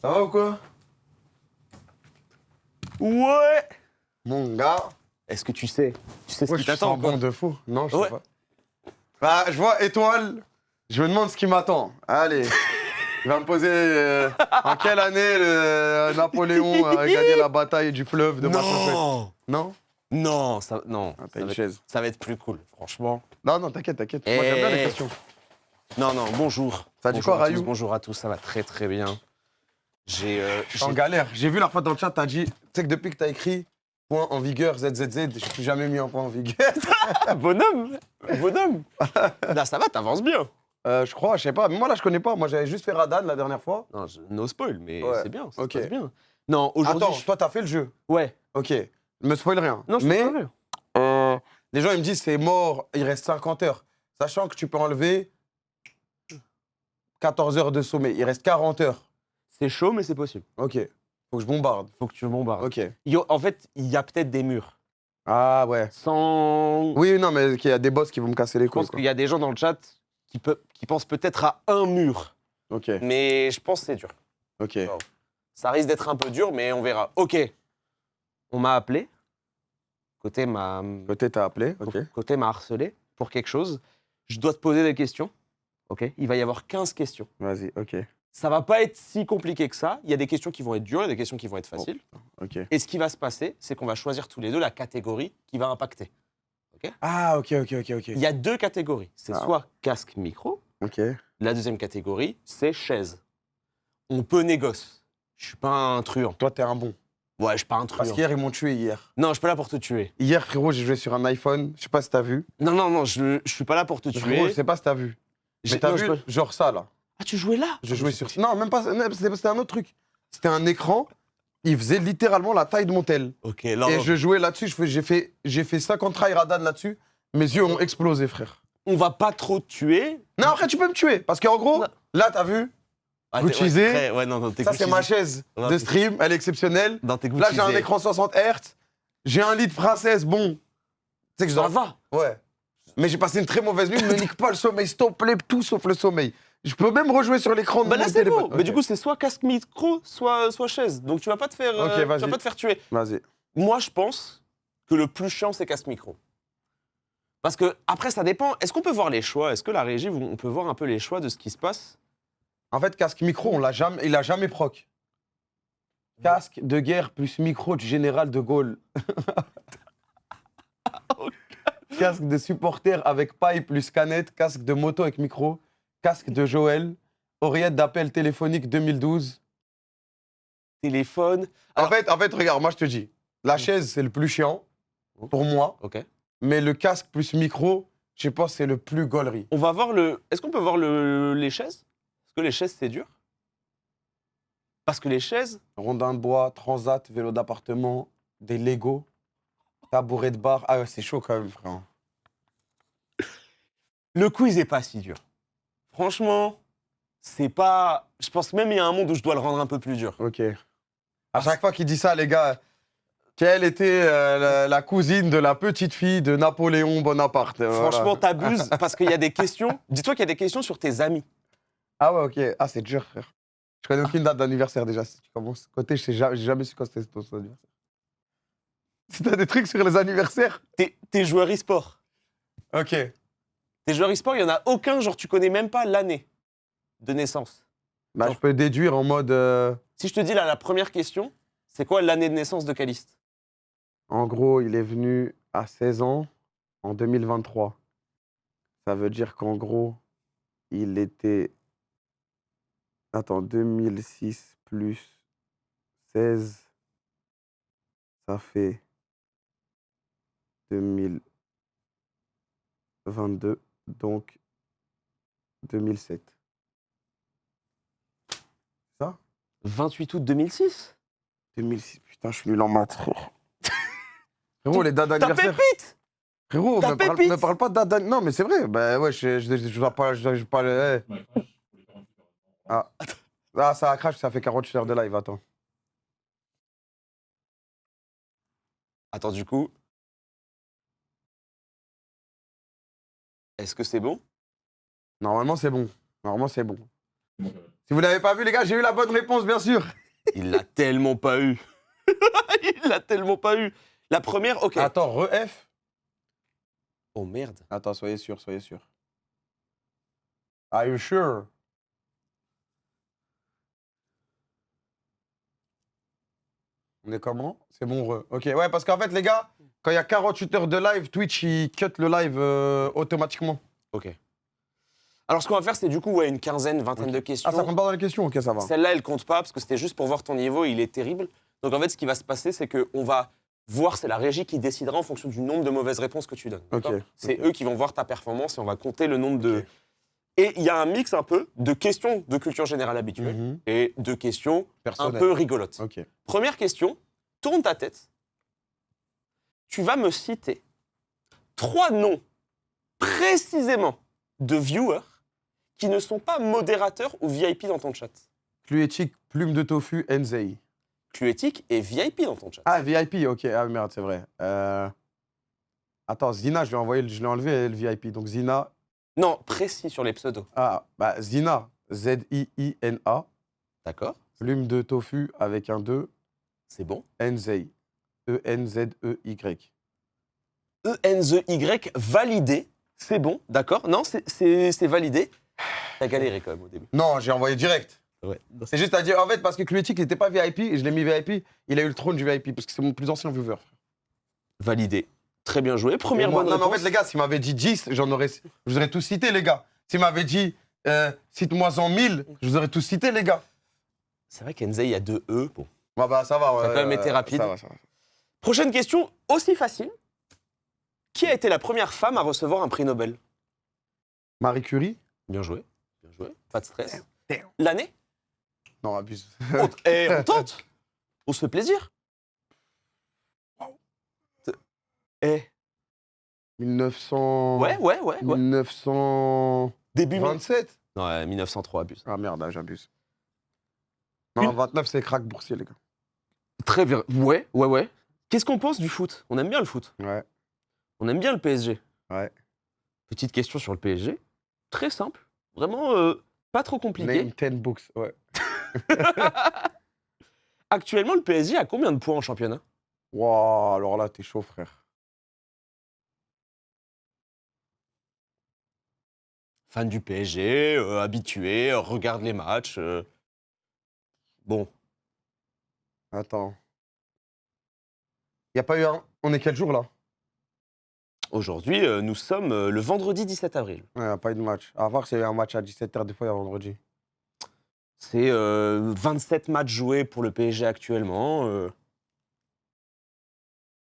Ça va ou quoi? Ouais. Mon gars. Est-ce que tu sais ce Ouais, qui je t'attend sens bon de fou. Non, je Ouais. sais pas. Bah, je vois étoile. Je me demande ce qui m'attend. Allez. Il va me poser en quelle année Napoléon a gagné la bataille du fleuve de Massachusetts? Non. Non? Non, ça, non. Ah, t'as une chaise. Ça va être plus cool, franchement. Non, non, t'inquiète, t'inquiète. Moi, j'aime bien les questions. Non, non, bonjour. Ça dit Bonjour quoi, à tous, Rayou? bonjour à tous, ça va très très bien. Je suis en galère. J'ai vu la fois dans le chat, t'as dit, tu sais que depuis que t'as écrit point en vigueur, ZZZ, j'ai plus jamais mis un point en vigueur. Bonhomme. Là, ça va, t'avances bien. Je crois, je sais pas. Mais moi, là, je connais pas. Moi, j'avais juste fait Radan la dernière fois. Non, no spoil, mais Ouais, c'est bien, ça ok. se passe bien. Non, aujourd'hui... Attends, toi, t'as fait le jeu. Ouais. Ok. Me spoil rien. Non, je Mais te spoil. les gens, ils me disent, c'est mort, il reste 50 heures. Sachant que tu peux enlever 14 heures de sommeil. Il reste 40 heures. C'est chaud, mais c'est possible. Ok. Faut que je bombarde. Faut que tu bombardes. Ok. En fait, il y a peut-être des murs. Ah ouais. Sans... Oui, non, mais il y a des boss qui vont me casser les Je couilles. pense qu'il y a des gens dans le chat qui pensent peut-être à un mur. Ok. Mais je pense que c'est dur. Ok. Wow. Ça risque d'être un peu dur, mais on verra. Ok. On m'a appelé. Côté m'a T'as appelé. Ok. côté m'a harcelé pour quelque chose. Je dois te poser des questions. Ok. Il va y avoir 15 questions. Vas-y. Ok. Ça va pas être si compliqué que ça. Il y a des questions qui vont être dures, il y a des questions qui vont être faciles. Ok. Et ce qui va se passer, c'est qu'on va choisir tous les deux la catégorie qui va impacter. Ah, ok, ok, ok, ok. Il y a deux catégories. C'est soit casque micro. Ok. La deuxième catégorie, c'est chaise. On peut négocier. Je suis pas un truand. Toi, t'es un bon. Ouais, je suis pas un truand. Parce qu'hier, ils m'ont tué hier. Non, je suis pas là pour te tuer. Hier, frérot, j'ai joué sur un iPhone. Je sais pas si t'as vu. Non, non, non, je suis pas là pour te Frérot, je tuer. sais pas si t'as vu. Mais t'as Non, vu, je peux- genre ça, là. Ah, tu jouais là Je jouais sur... Non, même pas... non, C'était un autre truc. C'était un écran. Il faisait littéralement la taille de mon tel. Ok, là, Et je jouais là-dessus. J'ai fait 50 try Radan là-dessus. Mes yeux ont explosé, frère. on va pas trop te tuer. Non, après, tu peux me tuer. Parce qu'en gros, Non. là, t'as vu, Ah, Guccisé. ouais, non, t'es ça, c'est ma chaise Non, de t'es- stream. Elle est exceptionnelle. Non, t'es Là, j'ai un Guccisé. écran 60 Hz. J'ai un lit de princesse, bon. Tu sais que je Ça dors. va. Ouais. Mais j'ai passé une très mauvaise nuit. Ne nique pas le sommeil, s'il te plaît, tout sauf le sommeil. Je peux même rejouer sur l'écran de Bah là, mon c'est téléphone. bon. Mais Ok. du coup, c'est soit casque micro, soit chaise. Donc tu vas pas te faire, Ok, tu vas vas-y. pas te faire tuer. Vas-y. Moi, je pense que le plus chiant, c'est casque micro. Parce que après, ça dépend. Est-ce qu'on peut voir les choix? Est-ce que la régie, on peut voir un peu les choix de ce qui se passe? En fait, casque micro, il a jamais proc. Casque de guerre plus micro du général de Gaulle. Casque de supporter avec paille plus canette. Casque de moto avec micro. Casque de Joël. Oreillette d'appel téléphonique 2012. Téléphone. En Alors- fait, regarde, moi je te dis, la chaise c'est le plus chiant pour moi, Ok. mais le casque plus micro, je pense c'est le plus gaulerie. On va voir le. Est-ce qu'on peut voir les chaises? Est-ce que les chaises, c'est dur? Parce que les chaises. Rondin de bois, transat, vélo d'appartement, des Lego, tabouret de bar. Ah ouais, c'est chaud quand même, frère. Le quiz est pas si dur. Franchement, c'est pas. Je pense même il y a un monde où je dois le rendre un peu plus dur. Ok. À chaque fois qu'il dit ça, les gars, quelle était la cousine de la petite fille de Napoléon Bonaparte voilà. Franchement, t'abuses parce qu'il y a des questions. Dis-toi qu'il y a des questions sur tes amis. Ah ouais, ok. Ah, c'est dur, frère. Je connais aucune date d'anniversaire déjà. Si tu commences. Côté, j'ai jamais su quand c'était ton anniversaire. Si t'as des trucs sur les anniversaires. T'es joueur e-sport. Ok. Tes joueurs e-sport, il y en a aucun, genre tu connais même pas l'année de naissance. Bah, je peux déduire en mode. Si je te dis là, la première question, c'est quoi l'année de naissance de Caliste? En gros, il est venu à 16 ans en 2023. Ça veut dire qu'en gros, il était. Attends, 2006 plus 16, ça fait 2022, donc 2007. Ça 28 août 2006. 2006, putain, je suis nul en maths, frère. Frérot, les dates T'as d'anniversaire. pépite. Frérot, T'as pépite. me parle pas de date d'anniversaire. Non, mais c'est vrai. Bah ouais, je dois pas. Je pas ah. Ah, ça a crash, ça fait 48 heures de live, attends. Attends, du coup. Est-ce que c'est bon? Normalement, c'est bon. Normalement, c'est bon. Si vous l'avez pas vu, les gars, j'ai eu la bonne réponse, bien sûr. Il l'a tellement pas eu. Il l'a tellement pas eu. La première, ok. Attends, re-F. Oh merde. Attends, soyez sûr, soyez sûr. Are you sure? On est comment? C'est bon, re. Ok, ouais, parce qu'en fait, les gars, quand il y a 48 heures de live, Twitch, il cut le live automatiquement. Ok. Alors, ce qu'on va faire, c'est du coup, ouais, une quinzaine, vingtaine de questions. Ah, ça compte pas dans les questions? Ok, ça va. Celle-là, elle compte pas parce que c'était juste pour voir ton niveau. Il est terrible. Donc, en fait, ce qui va se passer, c'est qu'on va voir, c'est la régie qui décidera en fonction du nombre de mauvaises réponses que tu donnes. d'accord Ok, C'est ok. eux qui vont voir ta performance et on va compter le nombre de. Ok. Et il y a un mix un peu de questions de culture générale habituelle Mhm. et de questions un Personnel. peu rigolotes. Ok. Première question, tourne ta tête. Tu vas me citer 3 noms précisément de viewers qui ne sont pas modérateurs ou VIP dans ton chat. Cluetic, plume de tofu, Enzei. Cluetic est VIP dans ton chat. Ah, VIP, ok. Ah, merde, c'est vrai. Attends, Zina, je l'ai enlevé, le VIP. Donc, Zina. Non, précis sur les pseudos. Ah, bah, Zina. Z-I-I-N-A. D'accord, Plume de tofu avec un 2. c'est bon. Enzei. E-N-Z-E-Y. E-N-Z-Y, validé. C'est bon, d'accord. Non, c'est validé. T'as galéré quand même au début. Non, j'ai envoyé direct. Ouais. C'est juste à dire, en fait, parce que Cluetic n'était pas VIP et je l'ai mis VIP, il a eu le trône du VIP parce que c'est mon plus ancien viewer. Validé. Très bien joué. Et Première moi- bonne non, mais réponse. en fait, les gars, s'il m'avait dit 10, je vous aurais tous cité, les gars. S'il m'avait dit cite-moi en 1000, je vous aurais tous cité, les gars. C'est vrai qu'Enzei, il y a 2 E. Bon. Bah, ça va, ouais. Ça a quand même été rapide. Ça va, ça va. Prochaine question, aussi facile. Qui a été la première femme à recevoir un prix Nobel? Marie Curie? Bien joué. Bien joué. Pas de stress. Damn. L'année? Non, abuse. On tente. On se fait plaisir. Eh. 1900... Ouais. 1927? Début. Non, 1903, abuse. Ah merde, j'abuse. Non, 29, c'est crack boursier, les gars. Très bien. Ouais. Qu'est-ce qu'on pense du foot? On aime bien le foot. Ouais. On aime bien le PSG. Ouais. Petite question sur le PSG. Très simple. Vraiment pas trop compliqué. Name 10 books, ouais. Actuellement, le PSG a combien de points en championnat? Waouh, alors là, t'es chaud, frère. Fan du PSG, habitué, regarde les matchs. Bon, Attends. Y a pas eu un... On est quel jour, là? aujourd'hui, nous sommes le vendredi 17 avril. Ouais, y a pas eu de match. À voir s'il y a eu un match à 17h, des fois, il y a vendredi. C'est 27 matchs joués pour le PSG actuellement.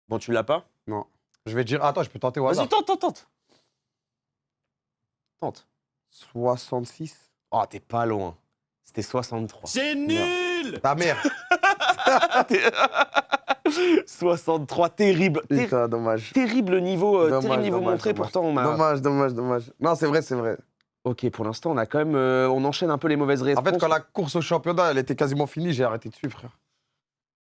Bon, tu l'as pas? Non. Je vais dire... Attends, je peux tenter au Vas-y, hasard. tente. Tente. 66. Oh, t'es pas loin. C'était 63. C'est nul! Ta mère. 63, terrible. Putain, dommage. Terrible niveau, Dommage, terrible niveau dommage, montré, dommage. pourtant on m'a... Dommage. Non, c'est vrai, c'est vrai. Ok, pour l'instant, on a quand même... on enchaîne un peu les mauvaises En réponses. fait, quand la course au championnat, elle était quasiment finie, j'ai arrêté de suivre, frère.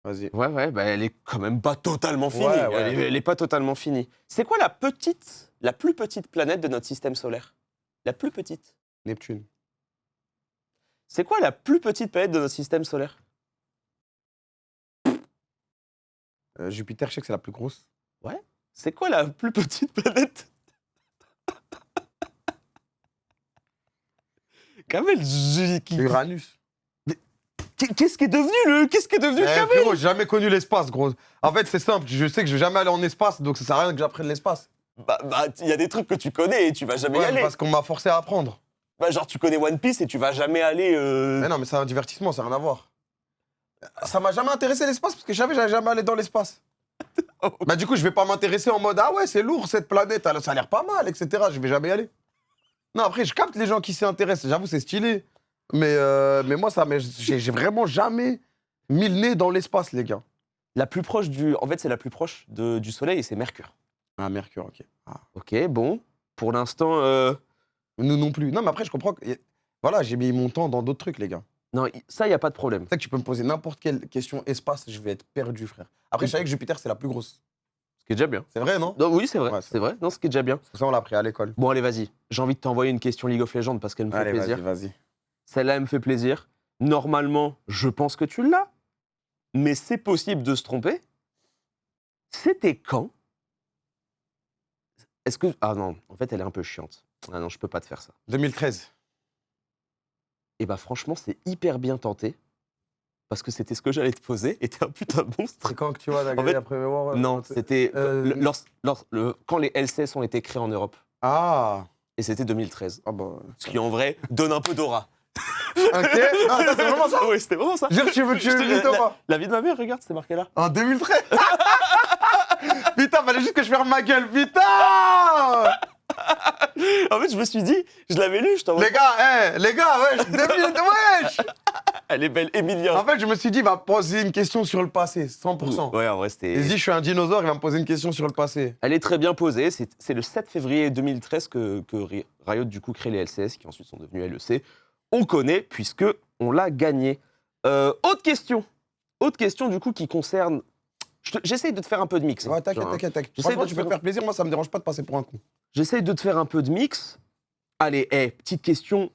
Vas-y. Ouais, bah elle est quand même pas totalement finie. Ouais, ouais. Elle est pas totalement finie. C'est quoi la plus petite planète de notre système solaire? La plus petite. Neptune. C'est quoi la plus petite planète de notre système solaire? Jupiter, je sais que c'est la plus grosse. C'est quoi la plus petite planète? Kamel, Uranus. qu'est-ce qui est devenu le Kamel? Frérot, j'ai jamais connu l'espace, gros. En fait, c'est simple, je sais que je vais jamais aller en espace, donc ça sert à rien que j'apprenne l'espace. Bah, il y a des trucs que tu connais et tu vas jamais y Ouais, aller. parce qu'on m'a forcé à apprendre. Bah, genre, tu connais One Piece et tu vas jamais aller... Mais non, mais c'est un divertissement, ça n'a rien à voir. Ça m'a jamais intéressé l'espace, parce que je savais que j'allais jamais aller dans l'espace. Bah du coup, je vais pas m'intéresser en mode « Ah ouais, c'est lourd cette planète, ça a l'air pas mal, etc. » Je vais jamais y aller. Non, après, je capte les gens qui s'y intéressent, j'avoue, c'est stylé. Mais moi, j'ai vraiment jamais mis le nez dans l'espace, les gars. La plus proche du... En fait, c'est la plus proche du Soleil et c'est Mercure. Ah, Mercure, ok. Ah. Ok, bon. Pour l'instant... Nous non plus. Non, mais après, je comprends que... Voilà, j'ai mis mon temps dans d'autres trucs, les gars. Non, ça, il n'y a pas de problème. C'est ça que tu peux me poser n'importe quelle question espace, je vais être perdu, frère. Après, je savais que Jupiter, c'est la plus grosse. Ce qui est déjà bien. C'est vrai, non? Non, oui, c'est vrai. Ouais, c'est vrai. Non, ce qui est déjà bien. Parce que ça, on l'a appris à l'école. Bon, allez, vas-y. J'ai envie de t'envoyer une question League of Legends parce qu'elle me fait Allez, plaisir. vas-y. Celle-là, elle me fait plaisir. Normalement, je pense que tu l'as. Mais c'est possible de se tromper. C'était quand? Est-ce que... Ah non, en fait, elle est un peu chiante. Ah non, je peux pas te faire ça. 2013. Et bah franchement, c'est hyper bien tenté. Parce que c'était ce que j'allais te poser. Et t'es un putain de monstre. C'est quand que tu vois la En fait, après mémoire Non, c'était quand les LCS ont été créés en Europe. Ah. Et c'était 2013. Ah bah. Ce qui, en vrai, donne un peu d'aura. Ok. Non, attends, c'est vraiment ça. Oui, c'était vraiment ça. Jure, tu veux Je te- le mytho ou pas? La vie de ma mère, regarde, c'est marqué là. En 2013. Putain, fallait juste que je ferme ma gueule, putain. En fait, je me suis dit, je l'avais lu, je t'envoie. Les gars, wesh, 2000, wesh. Elle est belle, Emilia. En fait, je me suis dit, il va me poser une question sur le passé, 100%. Ouais, en vrai, c'était. Il se dit, je suis un dinosaure, il va me poser une question sur le passé. Elle est très bien posée. C'est le 7 février 2013 que Riot, du coup, crée les LCS, qui ensuite sont devenus LEC. On connaît, puisque on l'a gagné. Autre question. Autre question, du coup, qui concerne. J'essaye de te faire un peu de mix. Ouais, t'inquiète, Genre, t'inquiète. J'essaie Franchement, de tu peux te faire plaisir, moi, ça me dérange pas de passer pour un con. J'essaye de te faire un peu de mix. Allez, petite question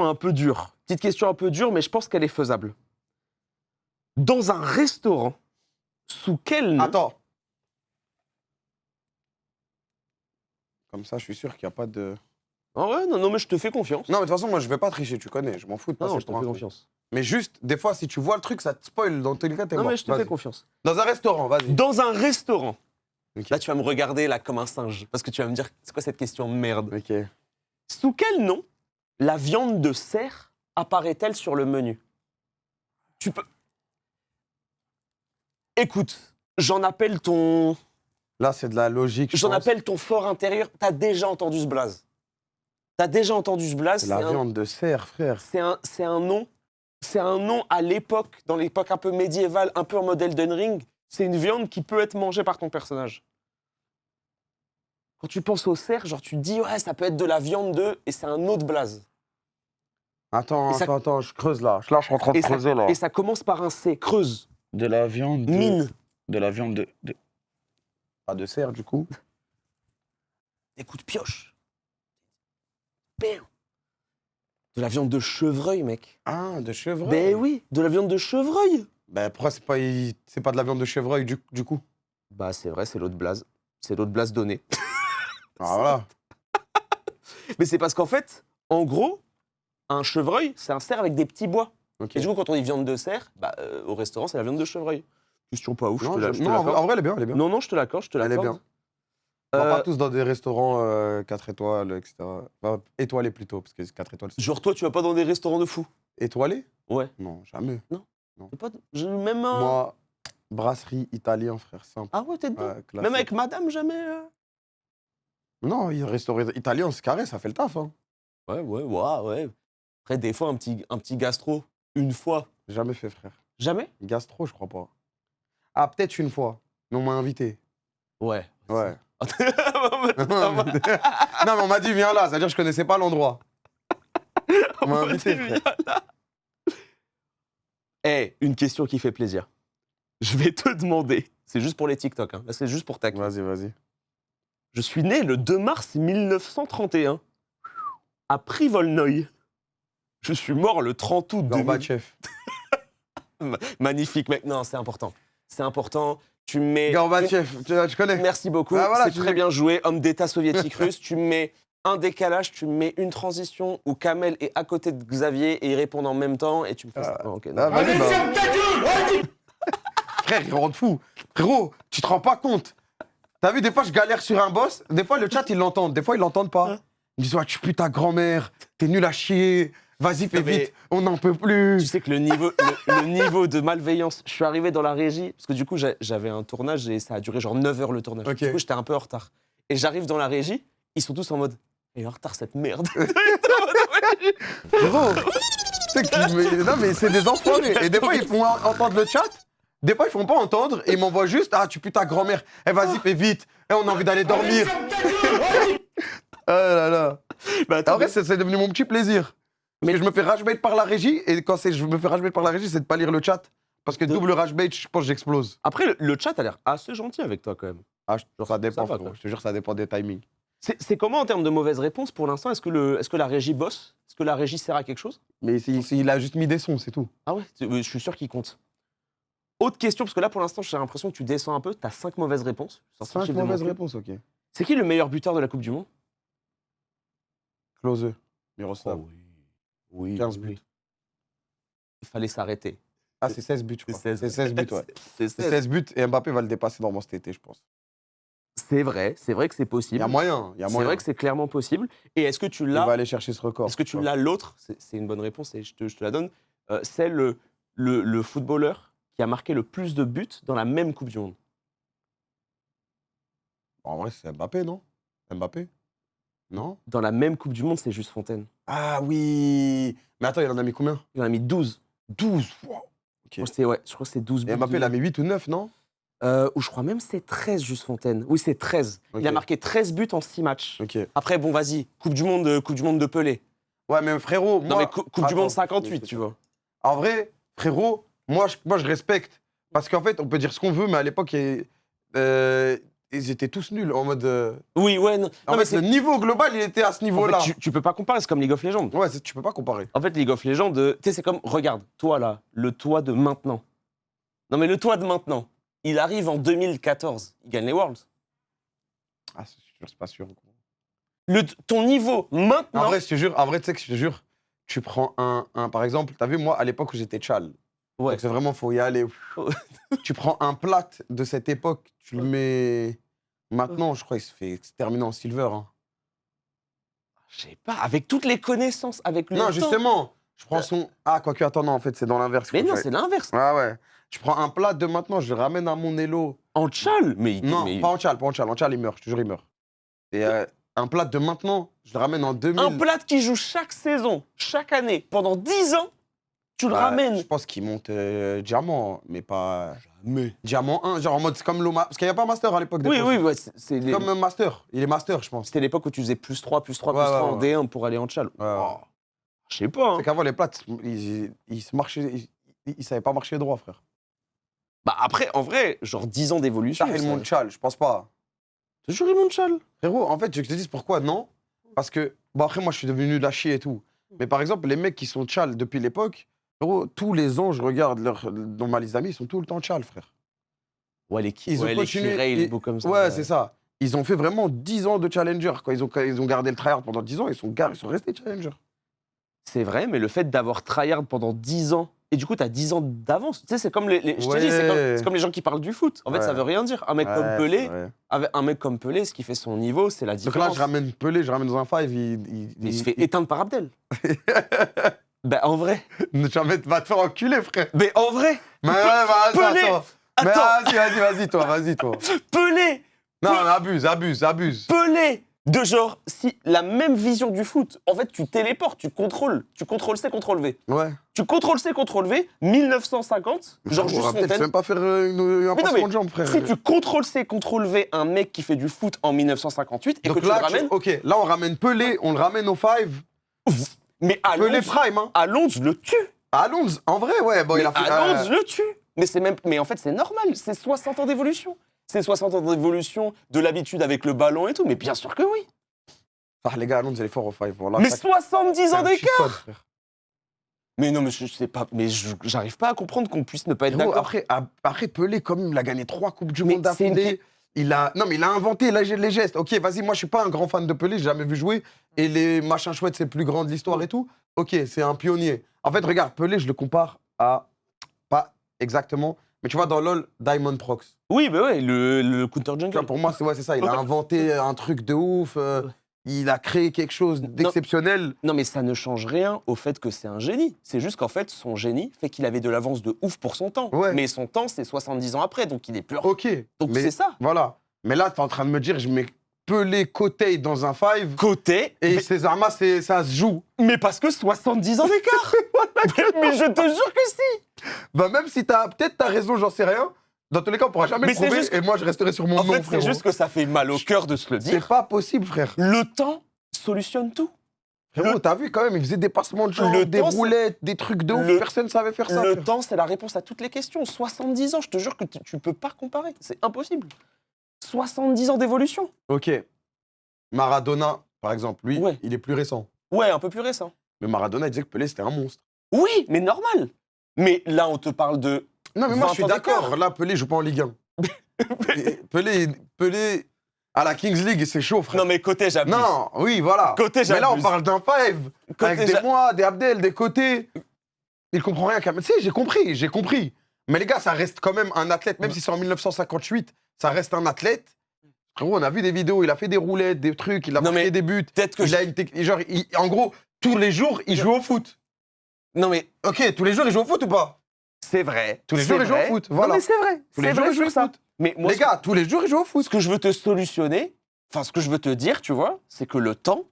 un peu dure. Petite question un peu dure, mais je pense qu'elle est faisable. Dans un restaurant, sous quel nom... Attends. Comme ça, je suis sûr qu'il n'y a pas de... Ah ouais, non, mais je te fais confiance. Non, mais de toute façon, moi, je vais pas tricher, tu connais. Je m'en fous de passer Non, je te pour un fais con. confiance. Mais juste, des fois, si tu vois le truc, ça te spoil. Dans tous les cas, t'es Non, mort. mais je te Vas-y. fais confiance. Dans un restaurant, vas-y. Dans un restaurant. Ok. Là, tu vas me regarder là comme un singe, parce que tu vas me dire, c'est quoi cette question de merde? Ok. Sous quel nom la viande de cerf apparaît-elle sur le menu? Tu peux... Écoute, j'en appelle ton... Là, c'est de la logique, je J'en pense. appelle ton fort intérieur. T'as déjà entendu ce blaze. T'as déjà entendu ce blaze. C'est la viande de cerf, frère. C'est un nom. C'est un nom à l'époque, dans l'époque un peu médiévale, un peu en mode Elden Ring. C'est une viande qui peut être mangée par ton personnage. Quand tu penses au cerf, genre tu te dis ouais, ça peut être de la viande de, et c'est un autre blaze. Attends, Et ça- attends, je creuse là. Là, je suis en train de creuser là. Et ça commence par un C. Creuse. De la viande. Mine. De la viande de. Pas de cerf, du coup. Écoute, pioche. Bam. De la viande de chevreuil, mec. Ah, de chevreuil. Ben oui, de la viande de chevreuil. Ben pourquoi c'est pas de la viande de chevreuil, du coup? Bah c'est vrai, c'est l'autre blaze. C'est l'autre blaze donné. Ah, voilà. Mais c'est parce qu'en fait, en gros, un chevreuil, c'est un cerf avec des petits bois. Ok. Et du coup, quand on dit viande de cerf, bah, au restaurant, c'est la viande de chevreuil. Question pas ouf, Non, je te non, en l'accorde. vrai, elle est bien, elle est bien. Non, je te l'accorde, je te Elle est l'accorde. bien. On va Euh, pas tous dans des restaurants 4 étoiles, etc. Enfin, étoilés plutôt, parce que 4 étoiles, c'est... Genre, toi, tu vas pas dans des restaurants de fou? Étoilés? Ouais. Non, jamais. C'est pas... Même un... Moi, brasserie italien, frère, simple. Ah ouais, t'es dedans? Ouais, classique. Même avec madame, jamais Non, restaurant italien, c'est carré, ça fait le taf. Hein. Ouais. Après, des fois, un petit gastro, une fois. Jamais fait, frère. Jamais? Gastro, je crois pas. Ah, peut-être une fois. Mais on m'a invité. Ouais. Ouais. Non, non, mais on m'a dit, viens là. C'est-à-dire que je connaissais pas l'endroit. On m'a invité, frère. Une question qui fait plaisir. Je vais te demander, c'est juste pour les TikTok, hein. Là c'est juste pour ta. Vas-y. Je suis né le 2 mars 1931 à Privolnoï. Je suis mort le 30 août 2000. Gorbatchev. Magnifique, mec. Non, c'est important. C'est important. Tu me mets... Gorbatchev, tu connais. Merci beaucoup. Ah, voilà, c'est très bien joué, homme d'État soviétique russe. Tu me mets un décalage, tu me mets une transition où Kamel est à côté de Xavier et ils répondent en même temps et tu me fais ça. Oh, ok, non. Ah, vas-y, frère, il rend fou. Frérot, tu te rends pas compte. T'as vu, des fois, je galère sur un boss. Des fois, le chat, ils l'entendent. Des fois, ils l'entendent pas. Ils disent, ouais, tu pues ta grand-mère. T'es nul à chier. Vas-y, fais mais- vite. On n'en peut plus. Tu sais que le niveau de malveillance, je suis arrivé dans la régie, parce que du coup, j'avais un tournage et ça a duré genre 9 heures le tournage. Ok. Du coup, j'étais un peu en retard. Et j'arrive dans la régie, ils sont tous en mode, il est en retard cette merde. Frérot, tu sais non, mais c'est des enfants. Et des fois, ils font entendre le chat. Des fois, ils font pas entendre et ils m'envoient juste, ah, tu pues ta grand-mère. Eh, vas-y, fais vite. Eh, on a envie d'aller dormir. Oh là là. Bah, attends, En vrai, c'est devenu mon petit plaisir. Mais je me fais ragebait par la régie, et quand je me fais ragebait par la régie, c'est de pas lire le chat. Parce que double ragebait, je pense que j'explose. Après, le chat a l'air assez gentil avec toi quand même. Ah, ça dépend, ça va, frérot. quoi. Je te jure, ça dépend des timings. C'est comment en termes de mauvaises réponses pour l'instant? Est-ce que la régie bosse? Est-ce que la régie sert à quelque chose? Mais il a juste mis des sons, c'est tout. Ah ouais, je suis sûr qu'il compte. Autre question, parce que là pour l'instant j'ai l'impression que tu descends un peu, t'as 5 mauvaises réponses. Je sors 5 le chiffre de mon mauvaises truc. réponses, ok. C'est qui le meilleur buteur de la Coupe du Monde? Klose, Miroslav. Oui. 15 buts. Il fallait s'arrêter. Ah, c'est 16 buts, je crois. C'est C'est 16 buts, ouais. C'est C'est 16 buts et Mbappé va le dépasser dans cet été, je pense. C'est vrai que c'est Il possible. y a moyen, il y a C'est moyen. vrai que c'est clairement possible. Et est-ce que tu Il va l'as? aller chercher ce record. Est-ce que tu vois. l'as l'autre? C'est une bonne réponse et je te la donne. C'est le footballeur qui a marqué le plus de buts dans la même Coupe du Monde. En vrai, c'est Mbappé, non? Mbappé? Non? Dans la même Coupe du Monde, c'est Juste Fontaine. Ah oui! Mais attends, il en a mis combien? Il en a mis 12. 12! Wow. Je crois que c'est 12 buts. Et Mbappé, il a mis 8 ou 9, non? Ou je crois même c'est 13, Juste Fontaine. Oui, c'est 13. Ok. Il a marqué 13 buts en 6 matchs. Ok. Après, bon, vas-y, Coupe du Monde de Pelé. Ouais, mais frérot, Non, moi... mais Coupe du Monde Attends, 58, tu vois. En vrai, frérot, moi, je respecte. Parce qu'en fait, on peut dire ce qu'on veut, mais à l'époque, ils étaient tous nuls. En mode. Oui, ouais, non. En Non, mais fait, le niveau global, il était à ce en niveau-là. fait, tu peux pas comparer, c'est comme League of Legends. Ouais, tu peux pas comparer. En fait, League of Legends, tu sais, c'est comme, regarde, toi là, le toi de maintenant. Non, mais le toi de maintenant, il arrive en 2014, il gagne les Worlds. Ah, c'est pas sûr. Ton niveau maintenant. En vrai, je te jure, tu sais que je te jure, tu prends un par exemple, t'as vu, moi, à l'époque où j'étais tchal, Ouais. donc c'est vraiment, faut y aller. Tu prends un plat de cette époque, tu le mets. Maintenant, je crois qu'il se termine en silver. Hein. Je sais pas, avec toutes les connaissances, avec le Non, temps. justement, je prends son. Ah, quoique, attends, non, en fait, c'est dans l'inverse. Mais Faut que non, j'aille- c'est l'inverse. Ouais, ouais. Je prends un plat de maintenant, je le ramène à mon Elo. En tchal, mais Non, mais- pas en tchal, pas en tchal. En tchal, il meurt, je te jure, il meurt. Et un plat de maintenant, je le ramène en 2000. un plat qui joue chaque saison, chaque année, pendant 10 ans, tu le Bah, ramènes. Je pense qu'il monte diamant, mais pas. Jamais. Diamant 1, genre en mode, c'est comme l'Oma. Parce qu'il n'y a pas Master à l'époque. des Oui, fois. oui, ouais, c'est Comme un Master. Il est Master, je pense. C'était l'époque où tu faisais plus 3, plus 3, Ouais, plus 3 en ouais, D1 pour aller en tchal. Ouais, ouais. Oh, je sais pas. Hein. C'est qu'avant, les plates, ils se marchaient. Ils savaient pas marcher droit, frère. Bah après, en vrai, genre 10 ans d'évolution. Ça, et le ça- monde tchal, je pense pas. Toujours ils montent tchal. Frérot, en fait, je te dis pourquoi non. Parce que, bon, après, moi, je suis devenu lâché et tout. Mais par exemple, les mecs qui sont tchal depuis l'époque, frérot, tous les ans, je regarde dans ma liste d'amis, ils sont tout le temps tchal, frère. Ouais, les Ils ont continué. les beaux comme ça. Ouais, c'est ça. Ils ont fait vraiment 10 ans de challenger. Quand ils ont gardé le tryhard pendant 10 ans, ils sont restés challenger. C'est vrai, mais le fait d'avoir tryhard pendant 10 ans, et du coup, t'as 10 ans d'avance. Tu sais, c'est comme je te dis, c'est comme les gens qui parlent du foot. En fait, ça Ouais. veut rien dire. Un mec comme Ouais, Pelé, c'est vrai. avec un mec comme Pelé, ce qui fait son niveau, c'est la Donc différence. là, je ramène Pelé, je ramène dans un 5, Mais il se fait éteindre par Abdel. Ben en vrai. Jamais va te faire enculer, frère. Mais en vrai, Mais ouais, bah, Pelé. attends. Mais vas-y, toi. Pelé, Non, mais abuse. Pelé. De genre, si la même vision du foot, en fait, tu téléportes, tu contrôles C, contrôle V. Ouais. Tu contrôles C, contrôle V, 1950, genre juste On va peut-être Fontaine. même pas faire un Mais non, passement de jambe, frère. Si tu contrôles C, contrôle V, un mec qui fait du foot en 1958 et Donc que tu là, le ramènes, ok, là, on ramène Pelé, on le ramène au 5. mais à Pelé Londres, prime, hein. à Londres, je le tue. À Londres, en vrai, ouais, bon, il a fait. À Londres, je le tue. Mais en fait, c'est normal, c'est 60 ans d'évolution. C'est 60 ans d'évolution de l'habitude avec le ballon et tout, mais bien sûr que oui. Ah, les gars, à Londres, il est fort au 5. Voilà, Mais chaque- 70 c'est ans un cheat d'écart. code, frère. Mais non, mais je sais pas, mais j'arrive pas à comprendre qu'on puisse ne pas être Gros, d'accord. après, Pelé, quand même, il a gagné 3 Coupes du Mais Monde c'est une- d'affilée. Non, mais il a inventé les gestes. Ok, vas-y, moi, je suis pas un grand fan de Pelé, j'ai jamais vu jouer. Et les machins chouettes, c'est le plus grand de l'histoire et tout. Ok, c'est un pionnier. En fait, regarde, Pelé, je le compare à. Pas exactement, mais tu vois, dans LoL, Diamond Prox. Oui, bah ouais, le Counter Tu vois, Jungle. pour moi, c'est ça. Il a inventé un truc de ouf. Il a créé quelque chose d'exceptionnel. Non, mais ça ne change rien au fait que c'est un génie. C'est juste qu'en fait, son génie fait qu'il avait de l'avance de ouf pour son temps. Ouais. Mais son temps, c'est 70 ans après, donc il est plus. Ok. Donc mais c'est ça. Voilà. Mais là, t'es en train de me dire, je mets Pelé côté dans un 5 Côté. et Césarma, ça se joue. Mais parce que 70 ans d'écart. mais je te jure que si. Bah, même si peut-être t'as raison, j'en sais rien. Dans tous les cas, on pourra jamais Mais le c'est prouver juste- et moi, je resterai sur mon En nom, fait, c'est frérot. juste que ça fait mal au cœur de se le C'est dire. pas possible, frère. Le temps solutionne tout. Frérot, t'as vu quand même, il faisait des passements de jambes, Le des temps, c'est- roulettes, des trucs de ouf. Le- Personne savait faire ça. Le frère. temps, c'est la réponse à toutes les questions. 70 ans, je te jure que tu peux pas comparer. C'est impossible. 70 ans d'évolution. Ok. Maradona, par exemple, lui, Ouais. il est plus récent. Ouais, un peu plus récent. Mais Maradona, il disait que Pelé, c'était un monstre. Oui, mais normal. Mais là, on te parle de. Non, mais moi, 20 je suis ans d'accord. d'écart. Là, Pelé joue pas en Ligue 1. Et Pelé, à la Kings League, c'est chaud, frère. Non, mais côté, j'abuse. Non, oui, voilà. Côté, Mais là, on j'abuse. parle d'un five. Côté, Avec des mois, des Abdel, des côtés. Il comprend rien. Tu sais, j'ai compris. Mais les gars, ça reste quand même un athlète. Même si c'est en 1958, ça reste un athlète. Frérot, on a vu des vidéos, il a fait des roulettes, des trucs, il a Non, marqué mais des buts. peut-être que Il a une genre, en gros, tous les jours, il joue au foot. Non, mais Ok, tous les jours, il joue au foot ou pas? c'est vrai. Tous les c'est jours, il joue au vrai. foot, Non, voilà. mais c'est vrai. Tous les C'est jours, vrai il joue au sur ça. foot. Mais moi, Les gars, tous les jours, il joue au foot. ce que je veux te solutionner, enfin, ce que je veux te dire, tu vois, c'est que le temps,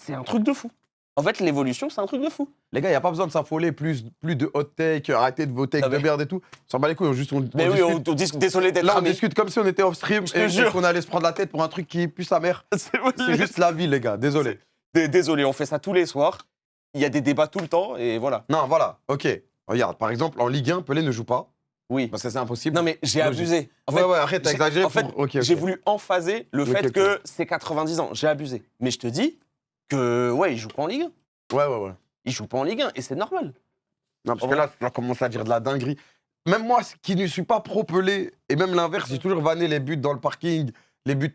c'est un truc de fou. En fait, l'évolution, c'est un truc de fou. Les gars, il n'y a pas besoin de s'affoler, plus de hot take, arrêtez de vos takes Non, mais- de merde et tout. On s'en bat les couilles, Mais oui, discute. désolé d'être Là, on ami. discute comme si on était off-stream Je te et jure. qu'on allait se prendre la tête pour un truc qui pue sa mère. C'est juste la vie, les gars, désolé. Désolé, on fait ça tous les soirs. Il y a des débats tout le temps, et voilà. Non, voilà, ok. Regarde, par exemple, en Ligue 1, Pelé ne joue pas, Oui. parce que c'est impossible. Non, mais j'ai Logique. abusé. En ouais, fait, ouais, arrête, t'as j'ai- exagéré en fait, pour... Ok, ok. j'ai voulu emphaser le Ok, fait ok. que c'est 90 ans. J'ai abusé. Mais je te dis que, ouais, il joue pas en Ligue 1. Ouais, ouais, ouais. Il joue pas en Ligue 1, et c'est normal. Non, parce En que vrai. là, tu vas commencer à dire de la dinguerie. Même moi, qui ne suis pas pro-Pelé, et même l'inverse, j'ai toujours vanné les buts dans le parking, les buts,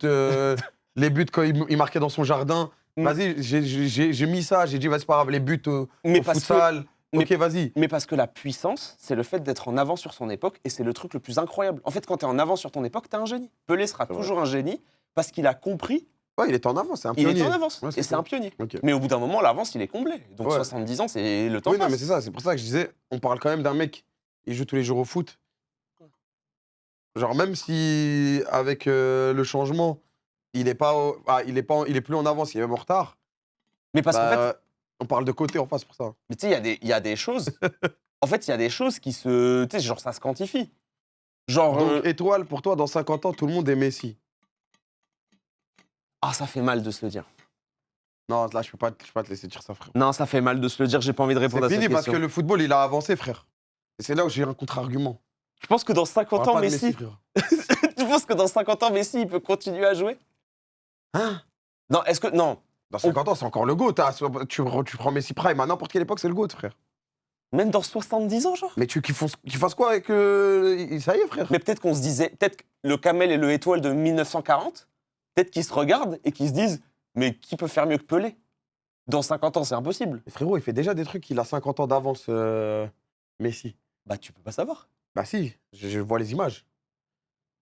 les buts quand il marquait dans son jardin. Mm. Vas-y, j'ai mis ça, j'ai dit, vas-y, c'est pas grave, les buts Mais au parce futsal. mais- Ok, vas-y. Mais parce que la puissance, c'est le fait d'être en avance sur son époque, et c'est le truc le plus incroyable. En fait, quand tu es en avance sur ton époque, tu es un génie. Pelé sera C'est vrai. toujours un génie parce qu'il a compris, Ouais, il était en avance, c'est un il pionnier. est en avance, Ouais, et c'est un pionnier. Ok. Mais au bout d'un moment, l'avance, il est comblé. Donc Ouais. 70 ans, c'est le temps Oui, non, passe. mais c'est ça, c'est pour ça que je disais, on parle quand même d'un mec, il joue tous les jours au foot. Genre, même si avec le changement, il est plus en avance, il est même en retard. Mais parce qu'en fait, Bah, on parle de côté en face pour ça. mais tu sais, il y a des choses. En fait, il y a des choses qui se. Tu sais, genre, ça se quantifie. Genre. Donc, étoile, pour toi, dans 50 ans, tout le monde est Messi. Ah, ça fait mal de se le dire. Non, là, je peux pas te laisser dire ça, frère. Non, ça fait mal de se le dire, j'ai pas envie de répondre C'est à cette fini parce question. que le football, il a avancé, frère. Et c'est là où j'ai un contre-argument. Je pense que dans On 50 parle ans, pas de Messi. frère. Tu penses que dans 50 ans, Messi, il peut continuer à jouer? Hein? Non, est-ce que. Non. Dans 50 ans, c'est encore le GOAT. Tu prends Messi Prime, à n'importe quelle époque, c'est le GOAT, frère. Même dans 70 ans, genre? Mais qu'il fasse quoi avec... Ça y est, frère. Mais peut-être qu'on se disait. Peut-être que le Camel et le Étoile de 1940, peut-être qu'ils se regardent et qu'ils se disent, mais qui peut faire mieux que Pelé? Dans 50 ans, c'est impossible. Mais frérot, il fait déjà des trucs, il a 50 ans d'avance, Messi. Bah, tu peux pas savoir. Bah si, je vois les images.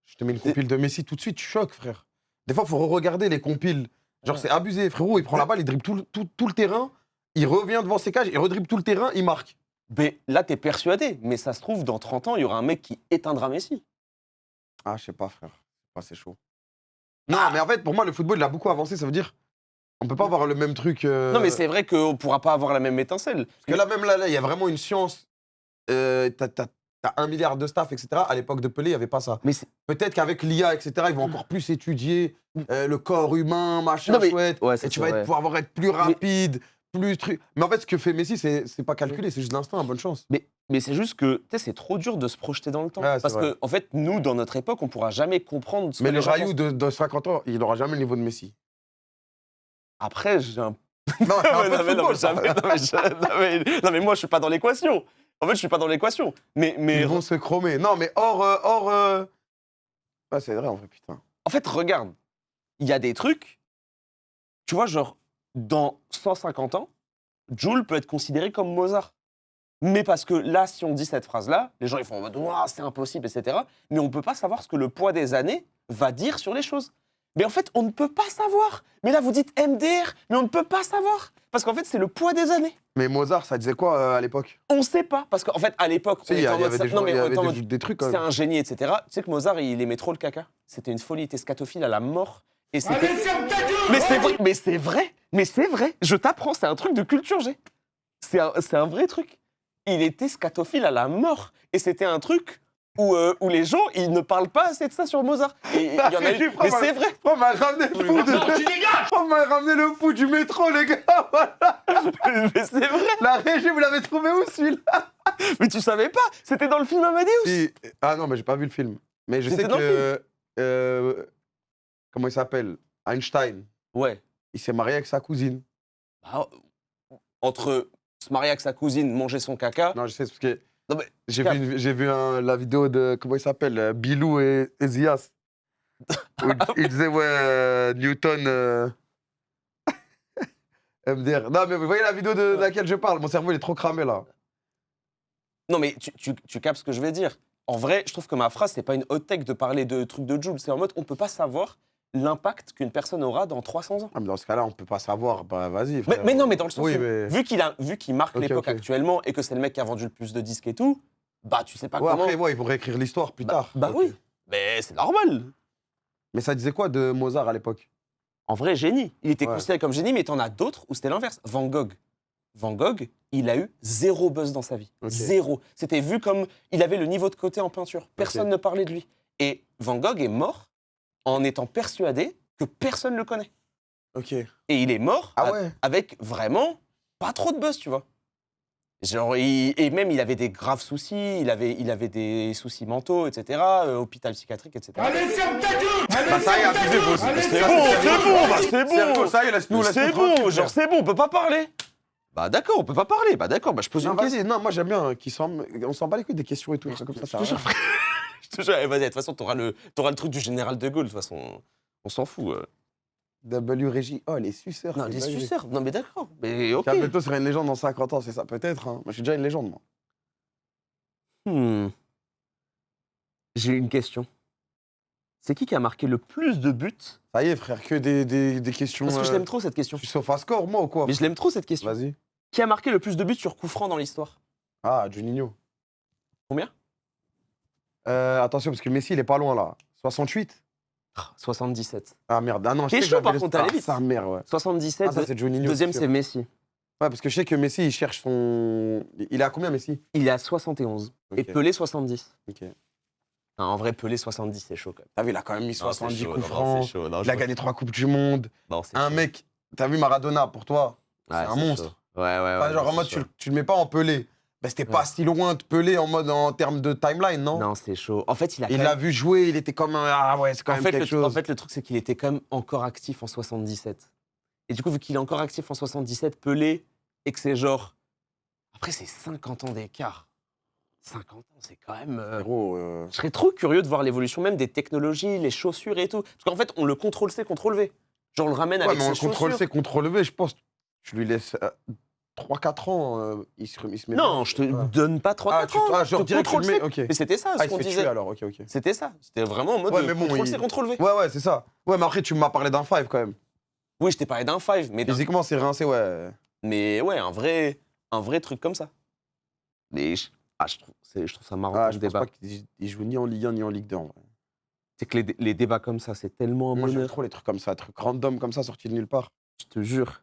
Je te mets une compile de Messi tout de suite, tu choques, frère. Des fois, il faut re-regarder les compiles. Genre, Ouais. c'est abusé, frérot. Il prend la balle, il dribble tout le terrain, il revient devant ses cages, il redribble tout le terrain, il marque. Mais là, t'es persuadé. Mais ça se trouve, dans 30 ans, il y aura un mec qui éteindra Messi. Ah, je sais pas, frère. C'est chaud. Non, mais en fait, pour moi, le football, il a beaucoup avancé. Ça veut dire, on peut pas avoir le même truc. Non, mais c'est vrai qu'on pourra pas avoir la même étincelle. Parce que là, même là, il y a vraiment une science. T'as 1 milliard de staff, etc. À l'époque de Pelé, il n'y avait pas ça. Mais c'est- Peut-être qu'avec l'IA, etc., ils vont encore plus étudier le corps humain, machin Non, mais- chouette. Ouais, ça, Et tu c'est vas vrai. pouvoir être plus rapide, plus truc. Mais en fait, ce que fait Messi, c'est pas calculé, c'est juste l'instinct, bonne chance. Mais c'est juste que, tu sais, c'est trop dur de se projeter dans le temps. Ouais, c'est Parce vrai. que, en fait, nous, dans notre époque, on pourra jamais comprendre ce Mais que le les gens Rayou pensent. de 50 ans, il n'aura jamais le niveau de Messi. Après, j'ai un... Non, c'est un peu de non, mais football, ça. jamais, non, mais moi, je suis pas dans l'équation. En fait, je suis pas dans l'équation. Mais Ils vont se chromer. Non, mais hors. Ah, c'est vrai, en vrai, putain. en fait, regarde, il y a des trucs, tu vois, genre, dans 150 ans, Jul peut être considéré comme Mozart. Mais parce que là, si on dit cette phrase-là, les gens ils font en mode ouah, c'est impossible, etc. Mais on ne peut pas savoir ce que le poids des années va dire sur les choses. Mais en fait, on ne peut pas savoir. Mais là, vous dites MDR, mais on ne peut pas savoir. Parce qu'en fait, c'est le poids des années. Mais Mozart, ça disait quoi à l'époque? On ne sait pas. Parce qu'en fait, à l'époque, Si, on il y était en mode avait des non, mais il y on avait était en mode, des trucs quand c'est même. un génie, etc. Tu sais que Mozart, il aimait trop le caca. C'était une folie, il était scatophile à la mort. Et c'était... Mais c'est vrai, mais c'est vrai, mais c'est vrai. Je t'apprends, c'est un truc de culture G. C'est un vrai truc. Il était scatophile à la mort. Et c'était un truc où les gens, ils ne parlent pas assez de ça sur Mozart. Et il y en a eu, mais c'est vrai. On m'a ramené le fou On m'a ramené le fou du métro, les gars. Voilà. Mais c'est vrai. La régie, vous l'avez trouvé où, celui-là? Mais tu savais pas, c'était dans le film Amadeus. Si. Ah non, mais j'ai pas vu le film. Mais je sais C'était dans que... comment il s'appelle? Einstein. Ouais. il s'est marié avec sa cousine. Bah, entre se marier avec sa cousine, manger son caca. Non, je sais, parce que Non, mais j'ai vu la vidéo de, comment il s'appelle, Bilou et Zias. Où il disait, ouais, Newton... MDR. Non, mais vous voyez la vidéo de laquelle je parle? Mon cerveau, il est trop cramé, là. Non, mais tu captes ce que je vais dire. En vrai, je trouve que ma phrase, c'est pas une hot take de parler de trucs de Joule. C'est en mode, on peut pas savoir l'impact qu'une personne aura dans 300 ans. Ah, mais dans ce cas-là, on peut pas savoir. Bah, vas-y, Mais, frère. mais non, mais dans le sens Oui, où, mais- vu qu'il marque Ok, l'époque ok. actuellement et que c'est le mec qui a vendu le plus de disques et tout, bah tu sais pas Ouais, comment. après, ouais, ils vont réécrire l'histoire plus Bah- tard. Bah Ok. oui, mais c'est normal. Mais ça disait quoi de Mozart à l'époque? En vrai, génie. Il était Ouais. considéré comme génie, mais t'en as d'autres où c'était l'inverse. Van Gogh. Van Gogh, il a eu 0 buzz dans sa vie. Ok. 0. C'était vu comme... Il avait le niveau de côté en peinture. Personne ne parlait de lui. Et Van Gogh est mort en étant persuadé que personne ne le connaît. Ok. Et il est mort Ah ouais? avec vraiment pas trop de buzz, tu vois. Genre, et même, il avait des graves soucis, il avait des soucis mentaux, etc., hôpital psychiatrique, etc. Allez, ferme ta gueule! Bah, ça y est, abusez, vous aussi. Allez, C'est Ça, bon, c'est c'est bon, bah, c'est Sergo, bon. ça y est, laisse-nous C'est tranquille, bon, genre frère. c'est bon, on peut pas parler. Bah d'accord, on peut pas parler. Bah d'accord, bah je pose Non, une question. vas-y, non, moi j'aime bien on s'en bat les couilles des questions et tout. Comme ça, ça Je te jure, frère. Je te jure, eh, vas-y, de toute façon, t'auras le truc du général de Gaulle, de toute façon. On s'en fout. W Régie, oh, les suceurs. Non, c'est les dingue. suceurs. Non, mais d'accord. Mais ok. Capello serait une légende dans 50 ans, c'est ça, peut-être. Hein. Moi, je suis déjà une légende, moi. Hmm. J'ai une question. C'est qui a marqué le plus de buts? Ça y est, frère, que des questions. Parce que je l'aime trop cette question. Tu sauf à score, moi, ou quoi? Mais je l'aime trop cette question. Vas-y. Qui a marqué le plus de buts sur coup franc dans l'histoire? Ah, Juninho. Combien? Attention, parce que Messi, il est pas loin, là. 68? 77. Ah, merde. Ah non, T'es je sais que chaud, j'avais par le- contre, t'allais Ah, vite. sa mère, ouais. 77. Ah, ça, c'est Juninho. Deuxième, sûr. c'est Messi. Ouais, parce que je sais que Messi, il cherche son. Il est à combien, Messi? Il est à 71. Et Ok. Pelé, 70. Ok. Non, en vrai, Pelé, 70, c'est chaud quand même. T'as vu, il a quand même mis Non, c'est 70 chaud, coups non, francs. c'est chaud, non, Il a je- gagné 3 Coupes du Monde. Non, c'est Un chaud. mec, t'as vu Maradona, pour toi, Ouais, c'est un monstre. chaud. Ouais, ouais, Enfin, ouais. genre non, en mode, c'est chaud. tu le mets pas en Pelé. Bah, c'était pas Ouais. si loin de Pelé en mode en termes de timeline, non? Non, c'est chaud. En fait, il a Il quand l'a même... vu jouer, il était comme un. Ah ouais, c'est quand En même fait, quelque chose. en fait, le truc, c'est qu'il était quand même encore actif en 77. Et du coup, vu qu'il est encore actif en 77, Pelé, et que c'est genre... Après, c'est 50 ans d'écart. 50 ans, c'est quand même... Frérot, Je serais trop curieux de voir l'évolution même des technologies, les chaussures et tout. Parce qu'en fait, on le contrôle-C, contrôle-V. Genre, on le ramène ouais, avec mais on ses le contrôle chaussures. C, contrôle V, je pense. Tu lui laisses 3-4 ans, il se met. Non, bien. je te Ouais. donne pas 3 Ah, 4 ans. genre je te direct, tu le contrôle-C. mets. Ok. Mais c'était ça, Ah, ce il se qu'on fait tuer disait. alors, ok, ok. C'était ça. C'était vraiment en mode Ouais, mais bon, contrôle-C, il- contrôle-V. Ouais, c'est ça. Ouais, mais après, tu m'as parlé d'un 5 quand même. Oui, je t'ai parlé d'un 5, mais, Physiquement, c'est rincé, ouais. mais ouais, un vrai truc comme ça. Mais je trouve ça marrant Ah, comme je pense débat. pas qu'il joue ni en Ligue 1 ni en Ligue 2, en vrai. C'est que les débats comme ça, c'est tellement un Moi, j'aime bonheur. trop les trucs comme ça, trucs random comme ça, sortis de nulle part. Je te jure.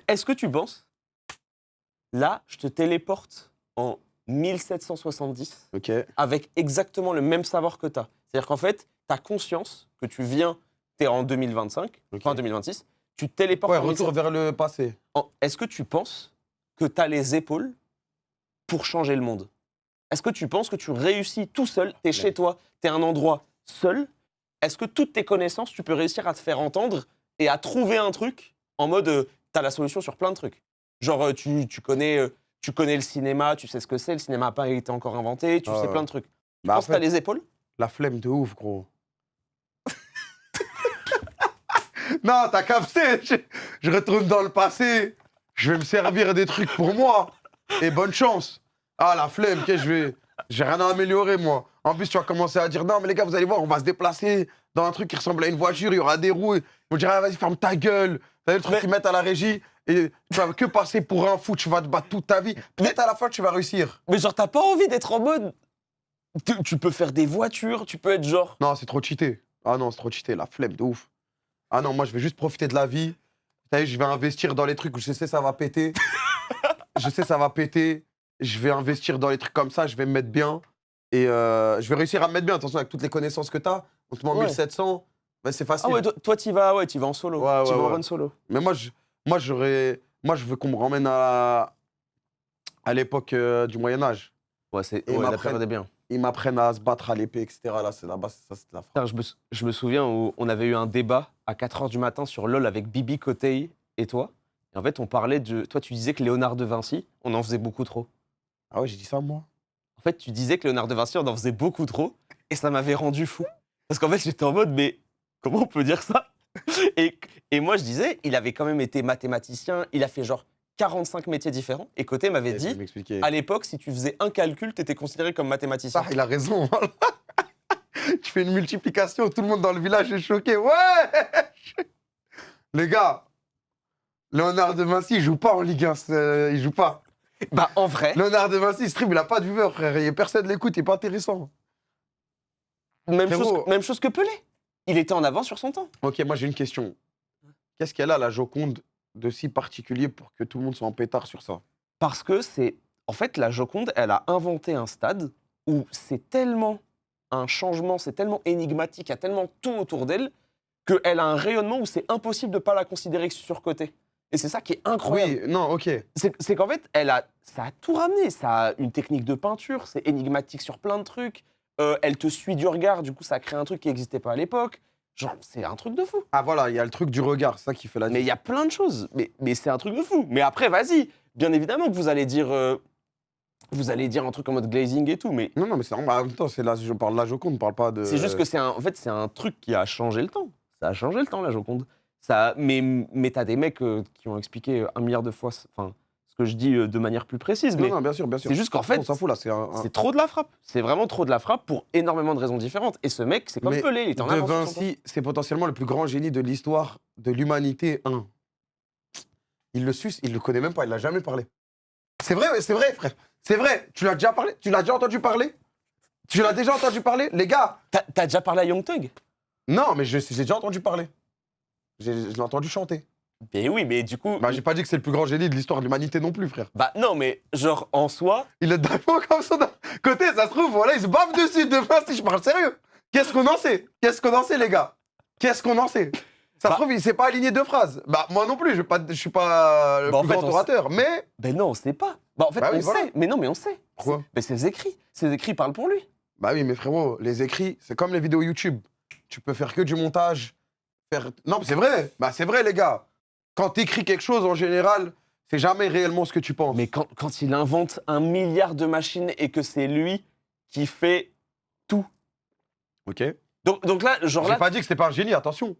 Est-ce que tu penses, là, je te téléporte en 1770 Ok. avec exactement le même savoir que tu as. C'est-à-dire qu'en fait, tu as conscience que tu viens, tu es en 2025, Ok. enfin 2026, tu te téléportes Ouais, en retour 1700. vers le passé. Est-ce que tu penses que tu as les épaules pour changer le monde? Est-ce que tu penses que tu réussis tout seul, tu es chez toi, tu es à un endroit seul? Est-ce que toutes tes connaissances, tu peux réussir à te faire entendre et à trouver un truc en mode tu as la solution sur plein de trucs? Genre tu connais le cinéma, tu sais ce que c'est, le cinéma n'a pas été encore inventé, tu Ah sais ouais. plein de trucs. Tu Bah, penses que tu as les épaules? la flemme de ouf, gros. Non, t'as capté. Je retourne dans le passé. Je vais me servir des trucs pour moi. Et bonne chance. Ah, la flemme, j'ai rien à améliorer, moi. En plus, tu vas commencer à dire, non, mais les gars, vous allez voir, on va se déplacer dans un truc qui ressemble à une voiture, il y aura des roues. Ils vont dire, ah, vas-y, ferme ta gueule. T'as vu le truc Mais- qu'ils mettent à la régie et tu vas que passer pour un fou, tu vas te battre toute ta vie. Peut-être à la fin, tu vas réussir. Mais genre, t'as pas envie d'être en mode. Tu peux faire des voitures, tu peux être genre. Non, c'est trop cheaté. Ah non, c'est trop cheaté, la flemme de ouf. Ah non, moi, je vais juste profiter de la vie. T'as vu, je vais investir dans les trucs où je sais ça va péter. Je sais ça va péter. Je vais investir dans les trucs comme ça, je vais me mettre bien. Et je vais réussir à me mettre bien. Attention, avec toutes les connaissances que t'as, on te met en Ouais. 1700, bah, c'est facile. Ah ouais, toi t'y vas en solo. Ouais, T'y ouais, vas en ouais. run solo. Mais moi, je veux qu'on me ramène à l'époque du Moyen-Âge. Ouais, Et la m'apprenne- période est bien. ils m'apprennent à se battre à l'épée, etc. Là, c'est là-bas, ça, c'est de la frappe. Putain, je me souviens où on avait eu un débat à 4h du matin sur LoL avec Bibi Cotey et toi. Et en fait, on parlait de... Toi, tu disais que Léonard de Vinci, on en faisait beaucoup trop. Ah ouais, j'ai dit ça, moi. En fait, tu disais que Léonard de Vinci, on en faisait beaucoup trop. Et ça m'avait rendu fou. Parce qu'en fait, j'étais en mode, mais comment on peut dire ça et moi, je disais, il avait quand même été mathématicien. Il a fait genre 45 métiers différents. Et Cotey m'avait dit, à l'époque, si tu faisais un calcul, tu étais considéré comme mathématicien. Ah, il a raison. Tu fais une multiplication, tout le monde dans le village est choqué. Ouais. Les gars, Léonard de Vinci, il joue pas en Ligue 1. Il joue pas. Bah, en vrai, Léonard de Vinci, il stream, il a pas de viewer, frère. Personne l'écoute, il est pas intéressant. même Frérot. chose que Pelé. Il était en avance sur son temps. Ok, moi j'ai une question. Qu'est-ce qu'elle a, la Joconde, de si particulier pour que tout le monde soit en pétard sur ça? Parce que c'est... En fait, la Joconde, elle a inventé un stade où c'est tellement un changement, c'est tellement énigmatique, il y a tellement tout autour d'elle, qu'elle a un rayonnement où c'est impossible de ne pas la considérer surcotée. Et c'est ça qui est incroyable. Oui, non, ok. C'est qu'en fait, ça a tout ramené. Ça a une technique de peinture, c'est énigmatique sur plein de trucs. Elle te suit du regard, du coup, ça crée un truc qui n'existait pas à l'époque. Genre, c'est un truc de fou. Ah voilà, il y a le truc du regard, c'est ça qui fait la Mais il y a plein de choses. Mais c'est un truc de fou. Mais après, vas-y. Bien évidemment que vous allez dire un truc en mode glazing et tout, mais Non, non, mais c'est en même temps, je parle de la Joconde, on parle pas de. c'est juste que en fait, c'est un truc qui a changé le temps. Ça a changé le temps, la Joconde. Mais t'as des mecs qui ont expliqué 1 milliard de fois ce que je dis de manière plus précise. Non, Mais non, bien sûr, bien sûr. c'est juste qu'en fait, On s'en fout là, c'est trop de la frappe. C'est vraiment trop de la frappe pour énormément de raisons différentes. Et ce mec, c'est comme Mais Pelé, il était en De avance sur son temps. Vinci, c'est potentiellement le plus grand génie de l'histoire de l'humanité 1. Il le suce, il le connaît même pas, il l'a jamais parlé. C'est vrai, frère. C'est vrai. Tu l'as déjà parlé? Tu l'as déjà entendu parler? Tu l'as déjà entendu parler? Les gars, T'as déjà parlé à Young Thug? non, mais j'ai déjà entendu parler. Je l'ai entendu chanter. Mais oui, mais du coup... Bah, j'ai pas dit que c'est le plus grand génie de l'histoire de l'humanité non plus, frère. Bah non, mais genre, en soi... Il est d'accord comme ça. Côté, ça se trouve, voilà, il se bave dessus de Vinci, je parle sérieux. Qu'est-ce qu'on en sait? Qu'est-ce qu'on en sait, les gars? Qu'est-ce qu'on en sait? Ça se trouve, il s'est pas aligné 2 phrases. Bah, moi non plus, je suis pas le Bah, en plus fait, grand on orateur, mais. Ben non, on sait pas. Bah en fait, Bah oui, on voilà. sait. Mais non, mais on sait. Pourquoi? Mais ses écrits. Ses écrits parlent pour lui. Bah oui, mais frérot, les écrits, c'est comme les vidéos YouTube. Tu peux faire que du montage. Non, mais c'est vrai. Bah, c'est vrai, les gars. Quand t'écris quelque chose, en général, c'est jamais réellement ce que tu penses. Mais quand il invente 1 milliard de machines et que c'est lui qui fait tout. Ok. Donc là, genre J'ai là... pas dit que c'était pas un génie, attention.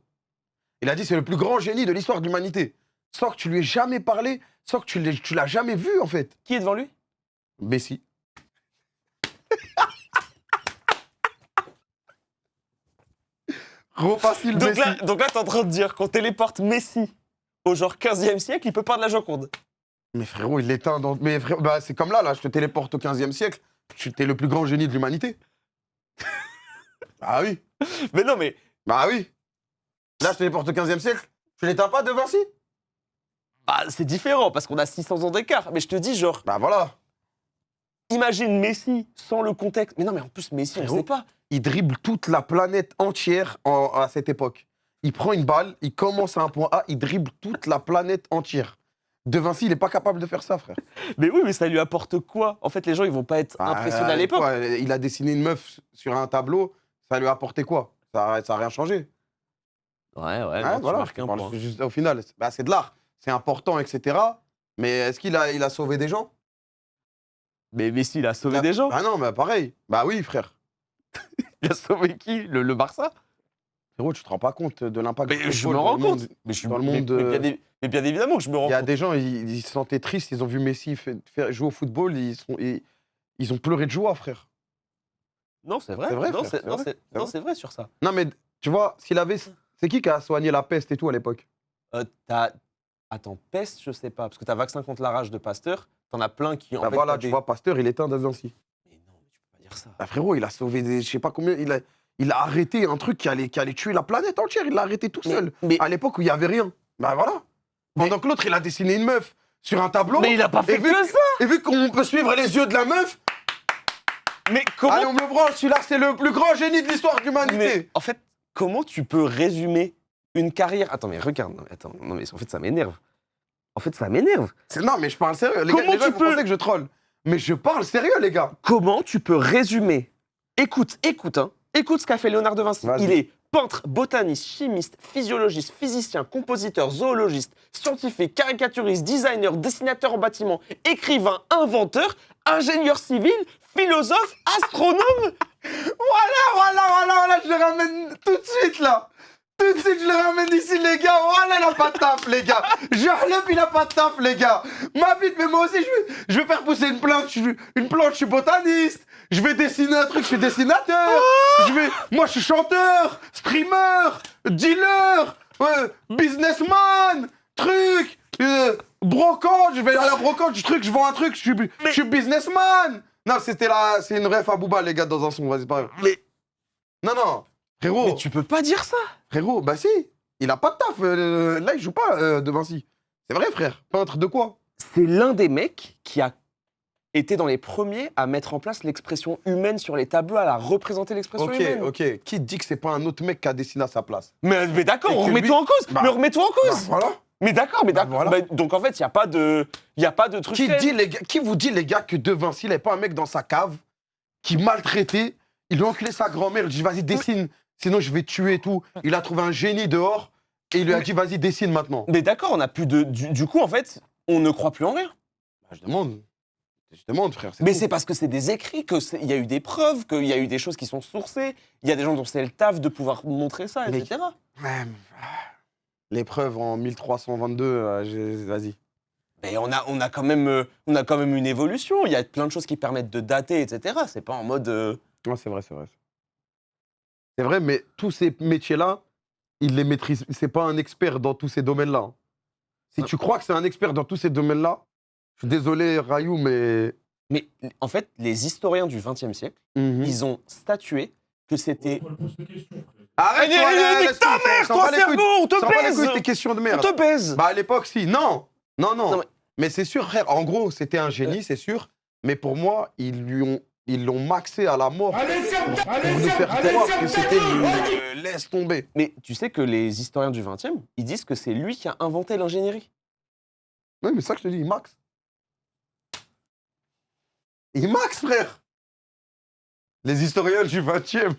Il a dit c'est le plus grand génie de l'histoire de l'humanité. Sans que tu lui aies jamais parlé, sans que tu l'as jamais vu, en fait. Qui est devant lui? Messi. Gros facile, Donc Messi. là, t'es en train de dire qu'on téléporte Messi au genre 15e siècle, il peut pas de la Joconde. Mais frérot, il l'éteint dans... Mais frérot, bah, c'est comme là, je te téléporte au 15e siècle. T'es le plus grand génie de l'humanité. Ah oui. Mais non, mais... Bah oui. Là, je te téléporte au 15e siècle. Tu l'éteins pas de Vinci? Bah, c'est différent, parce qu'on a 600 ans d'écart. Mais je te dis, genre, Bah voilà. imagine Messi sans le contexte. Mais non, mais en plus, Messi, on Frérot. sait pas. Il dribble toute la planète entière à cette époque. Il prend une balle, il commence à un point A, il dribble toute la planète entière. De Vinci, il est pas capable de faire ça, frère. Mais oui, mais ça lui apporte quoi? En fait, les gens, ils vont pas être impressionnés à l'époque. Quoi, il a dessiné une meuf sur un tableau, ça lui a apporté quoi? Ça a rien changé. Ouais, Ouais, tu voilà, marques je un parle point. juste- au final, c'est de l'art. C'est important, etc. Mais est-ce qu'il a sauvé des gens? Mais Messi, il a sauvé des gens. Bah non, mais pareil. Bah oui, frère. Il a sauvé qui? Le Barça? Frérot, tu te rends pas compte de l'impact du Mais je football me dans rends le monde. compte. Mais je suis dans le monde, mais bien évidemment que je me rends Il y a compte. des gens, ils se sentaient tristes, ils ont vu Messi faire jouer au football, ils ont pleuré de joie, frère. Non, c'est vrai. C'est vrai, Non, frère, c'est vrai, c'est vrai. c'est vrai sur ça. Non, mais tu vois, s'il avait. C'est qui a soigné la peste et tout à l'époque? Attends, peste, je sais pas. Parce que t'as vaccin contre la rage de Pasteur. T'en as plein qui. Bah voilà, tu vois, Pasteur, il éteint de Vinci. Mais non, mais tu peux pas dire ça. Bah frérot, il a sauvé des. Je sais pas combien. Il a arrêté un truc qui allait tuer la planète entière. Il l'a arrêté tout seul. Mais À l'époque où il y avait rien. Bah voilà. Pendant que l'autre, il a dessiné une meuf sur un tableau. il a pas fait et vu que ça. Et vu qu'on peut suivre les yeux de la meuf, Mais comment. allez, on me branche, celui-là, c'est le plus grand génie de l'histoire de l'humanité. Mais en fait, comment tu peux résumer une carrière. Attends, mais regarde. Non, mais attends, non, mais en fait, ça m'énerve. En fait, ça m'énerve. Non, mais je parle sérieux. Les Comment gars, tu vous peux- pensez que je troll. Mais je parle sérieux, les gars. Comment tu peux résumer Écoute, hein. Écoute ce qu'a fait Léonard de Vinci. Vas-y. Il est peintre, botaniste, chimiste, physiologiste, physicien, compositeur, zoologiste, scientifique, caricaturiste, designer, dessinateur en bâtiment, écrivain, inventeur, ingénieur civil, philosophe, astronome. Voilà, je le ramène tout de suite, là. Tout de suite, je le ramène ici, les gars. Voilà, il a pas de taf, les gars. Jarlep, il a pas de taf, les gars. Ma bite, mais moi aussi, je vais faire pousser une plante. Je suis botaniste. Je vais dessiner un truc, je suis dessinateur. Moi, je suis chanteur, streamer, dealer, businessman, truc, brocante. Je vais à la brocante, je vends un truc, je suis businessman. Non, c'est une ref à Booba, les gars, dans un son. Vas-y, pas grave. Non, frérot. Mais tu peux pas dire ça. Frérot, bah si, il a pas de taf. Là, il joue pas de Vinci. C'est vrai, frère. Peintre de quoi? C'est l'un des mecs qui a été dans les premiers à mettre en place l'expression humaine sur les tableaux, à la représenter l'expression humaine. Ok. Qui dit que c'est pas un autre mec qui a dessiné à sa place? Mais d'accord, Et que remets-toi lui- en cause. Bah, mais remets-toi en Bah, cause. voilà. Mais d'accord. voilà. Bah, donc en fait, il y a pas de truc. Qui vous dit, les gars, que De Vinci, il n'est pas un mec dans sa cave qui maltraitait, il a enculé sa grand-mère, il dit vas-y, dessine, sinon je vais te tuer et tout. Il a trouvé un génie dehors et il lui a dit vas-y, dessine maintenant. Mais d'accord, on a plus de. Du coup, en fait, on ne croit plus en rien. Bah, je demande, frère. Mais tout. c'est parce que c'est des écrits, qu'il y a eu des preuves, qu'il y a eu des choses qui sont sourcées, il y a des gens dont c'est le taf de pouvoir montrer ça, Mais- etc. Ouais, les preuves en 1322, vas-y. Mais on a quand même une évolution. Il y a plein de choses qui permettent de dater, etc. C'est pas en mode. Ouais, c'est vrai. C'est vrai, mais tous ces métiers-là, il les maîtrise. C'est pas un expert dans tous ces domaines-là. hein. Si Ouais. tu crois que c'est un expert dans tous ces domaines-là, je suis désolé, Rayou, mais. Mais en fait, les historiens du XXe siècle, Mhm. ils ont statué que c'était. Arrête, Nique ta mère, toi, cerveau, on te baise. tes questions de On merde. te baise. Bah, à l'époque, si. Non. Non, mais- Mais c'est sûr, frère. En gros, c'était un génie, c'est sûr. Mais pour moi, ils l'ont maxé à la mort pour nous faire croire que c'était laisse tomber. Mais tu sais que les historiens du XXe, ils disent que c'est lui qui a inventé l'ingénierie. Oui, mais ça que je te dis, il max. Il max, frère. Les historiens du 20e.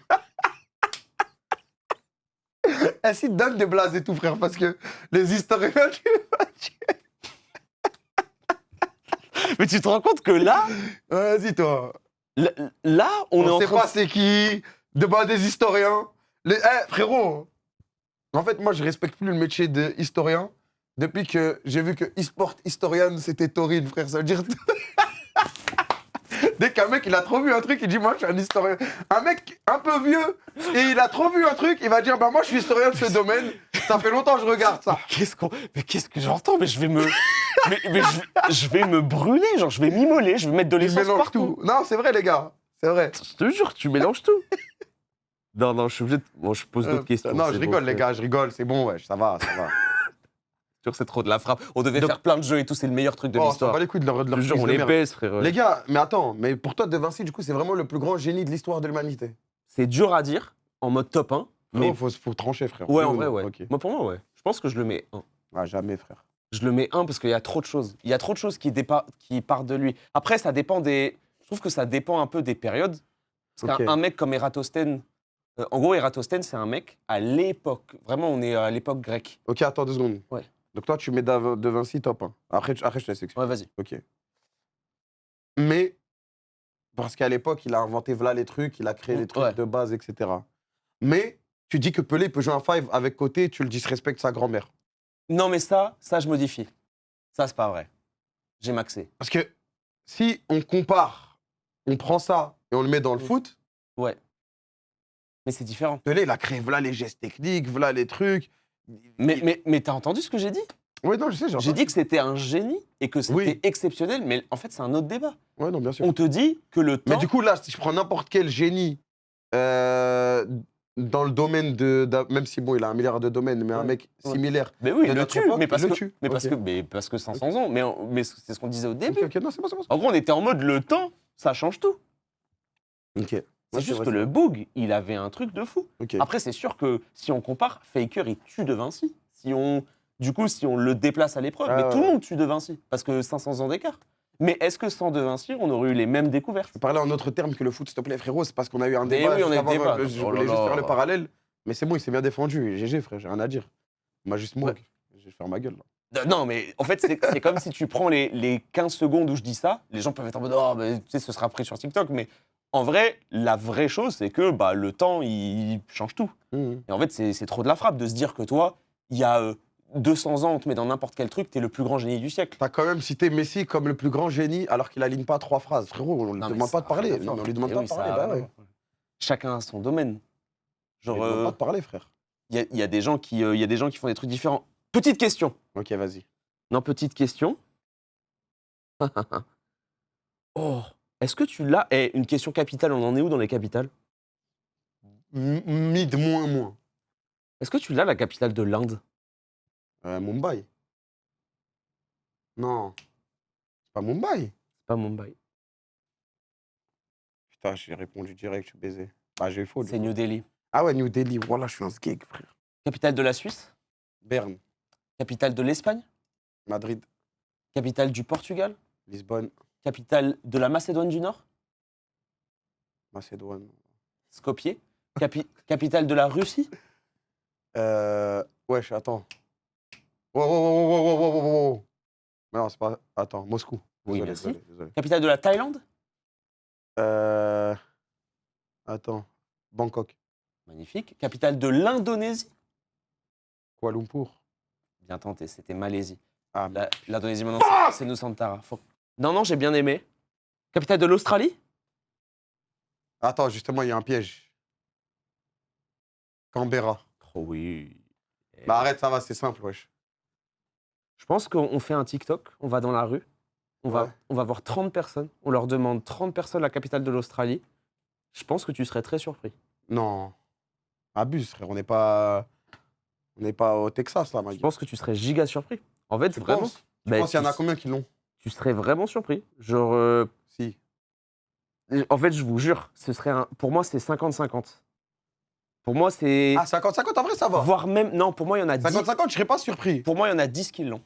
Ainsi, donne des blazes et tout, frère, parce que les historiens du 20e. Mais tu te rends compte que là, Vas-y, toi. là, on est en sait train de pas c'est qui. Demande des historiens. Frérot. En fait, moi, je respecte plus le métier d'historien depuis que j'ai vu que e-sport historian, c'était Taurine, frère. Ça veut dire. Dès qu'un mec, il a trop vu un truc, il dit, moi, je suis un historien. Un mec un peu vieux, et il a trop vu un truc, il va dire, bah, moi, je suis historien de ce domaine. Ça fait longtemps que je regarde ça. Mais qu'est-ce que j'entends? Mais je vais me. je vais me brûler, genre je vais m'immoler, je vais mettre de Il l'essence mélange partout. tout. Non, c'est vrai, les gars. C'est vrai. Je te jure, tu mélanges tout. Non, je suis obligé de. Bon, je pose d'autres questions. Non, c'est je bon, rigole, les frère. gars, je rigole. C'est bon, ouais, ça va. Je te jure, c'est trop de la frappe. On devait Donc- faire plein de jeux et tout, c'est le meilleur truc de Oh, ça l'histoire. va les couilles de leur Je te jure, prise on de les merde. baisse, frère. Les gars, mais attends, mais pour toi, De Vinci, du coup, c'est vraiment le plus grand génie de l'histoire de l'humanité. C'est dur à dire, en mode top 1. Mais Mais faut trancher, frère. ouais, Oui en ou vrai, non ouais. Ok. Moi, pour moi, ouais. Je pense que je le mets 1. Ah, jamais, frère. Je le mets 1 parce qu'il y a trop de choses. Il y a trop de choses qui partent de lui. Après, ça dépend des. Je trouve que ça dépend un peu des périodes. Parce Ok. qu'un mec comme Ératosthène. En gros, Ératosthène, c'est un mec à l'époque. Vraiment, on est à l'époque grecque. Ok, attends 2 secondes. Ouais. Donc toi, tu mets De Vinci top 1. Après, je te laisse expliquer. Ouais, vas-y. Ok. Mais, parce qu'à l'époque, il a inventé voilà les trucs, il a créé les trucs Ouais. de base, etc. Mais, tu dis que Pelé peut jouer un 5 avec côté, tu le disrespectes sa grand-mère. Non, mais ça, je modifie. Ça, c'est pas vrai. J'ai maxé. Parce que si on compare, on prend ça et on le met dans le foot, Ouais. Mais c'est différent. Pelé, il a créé voilà les gestes techniques, voilà les trucs. Mais t'as entendu ce que j'ai dit? Oui, non, je sais, J'ai dit que c'était un génie et que c'était Oui. exceptionnel, mais en fait, c'est un autre débat. Ouais, non, bien sûr. On te dit que le temps. Mais du coup, là, si je prends n'importe quel génie dans le domaine même si, bon, il a 1 milliard de domaines, mais un Ouais. mec Ouais. similaire. Mais oui, de il le notre tue. époque, Mais parce il le que, tue. mais parce Ok. que, mais parce que 500 ans. Mais c'est ce qu'on disait au début. Ok, non, c'est bon, c'est bon. En gros, on était en mode le temps, ça change tout. Ok. C'est juste que le Boog, il avait un truc de fou. Ok. Après, c'est sûr que si on compare, Faker, il tue De Vinci. Du coup, si on le déplace à l'épreuve, Ah mais ouais. tout le monde tue De Vinci, parce que 500 ans d'écart. Mais est-ce que sans De Vinci, on aurait eu les mêmes découvertes? Je peux parler en autre terme que le foot, s'il te plaît, frérot. C'est parce qu'on a eu un Mais débat. oui, on a eu juste avant, débat. Je Oh là voulais juste là. faire le parallèle. Mais c'est bon, il s'est bien défendu. GG, frère, j'ai rien à dire. Il m'a juste moqué. Je vais faire ma gueule, là. Non, mais en fait, c'est comme si tu prends les 15 secondes où je dis ça, les gens peuvent être en mode « Oh, mais, tu sais, ce sera pris sur TikTok ». Mais en vrai, la vraie chose, c'est que bah, le temps, il change tout. Et en fait, c'est trop de la frappe de se dire que toi, il y a 200 ans, on te met dans n'importe quel truc, t'es le plus grand génie du siècle. T'as quand même cité Messi comme le plus grand génie alors qu'il aligne pas 3 phrases. Frérot, on lui Non, mais demande ça pas de a rien parler. à Non, voir. mais on lui demande Eh pas oui, de ça parler. a Bah rien à ouais. voir. Chacun a son domaine. On lui Genre, demande pas de parler, frère. il y a des gens qui font des trucs différents. Petite question. Ok, vas-y. Non, petite question. Oh, est-ce que tu l'as? Eh, une question capitale, on en est où dans les capitales? Mid, moins. Est-ce que tu l'as, la capitale de l'Inde? Mumbai. Non. C'est pas Mumbai. C'est pas Mumbai. Putain, j'ai répondu direct, je suis baisé. Ah, j'ai eu faux. du C'est coup. New Delhi. Ah ouais, New Delhi. Voilà, je suis un sgeg, frère. Capitale de la Suisse? Berne. Capitale de l'Espagne? Madrid. Capitale du Portugal? Lisbonne. Capitale de la Macédoine du Nord? Macédoine. Skopje? Capitale de la Russie? Wesh, attends. Wow. Mais non, c'est pas. Attends, Moscou. Oui, Désolé, merci. désolé. Capitale de la Thaïlande? Attends. Bangkok. Magnifique. Capitale de l'Indonésie? Kuala Lumpur. Bien tenté, c'était Malaisie. Ah, L'Indonésie, maintenant, c'est Nusantara. Non, j'ai bien aimé. Capitale de l'Australie? Attends, justement, il y a un piège. Canberra. Oh oui. Bah arrête, ça va, c'est simple, wesh. Je pense qu'on fait un TikTok, on va dans la rue, on Ouais. va voir 30 personnes, on leur demande 30 personnes la capitale de l'Australie. Je pense que tu serais très surpris. Non. Abuse, frère. On n'est pas au Texas, là, Je mec. pense que tu serais giga surpris. En fait, Tu vraiment. penses Tu bah, penses qu'il y en a tu- combien qui l'ont? Tu serais vraiment surpris. Genre, Si. en fait, je vous jure, pour moi, c'est 50-50. Pour moi, c'est. Ah, 50-50, en vrai, ça va. Voire même. Non, pour moi, il y en a 10. 50-50, je serais pas surpris. Pour moi, il y en a 10 qui l'ont.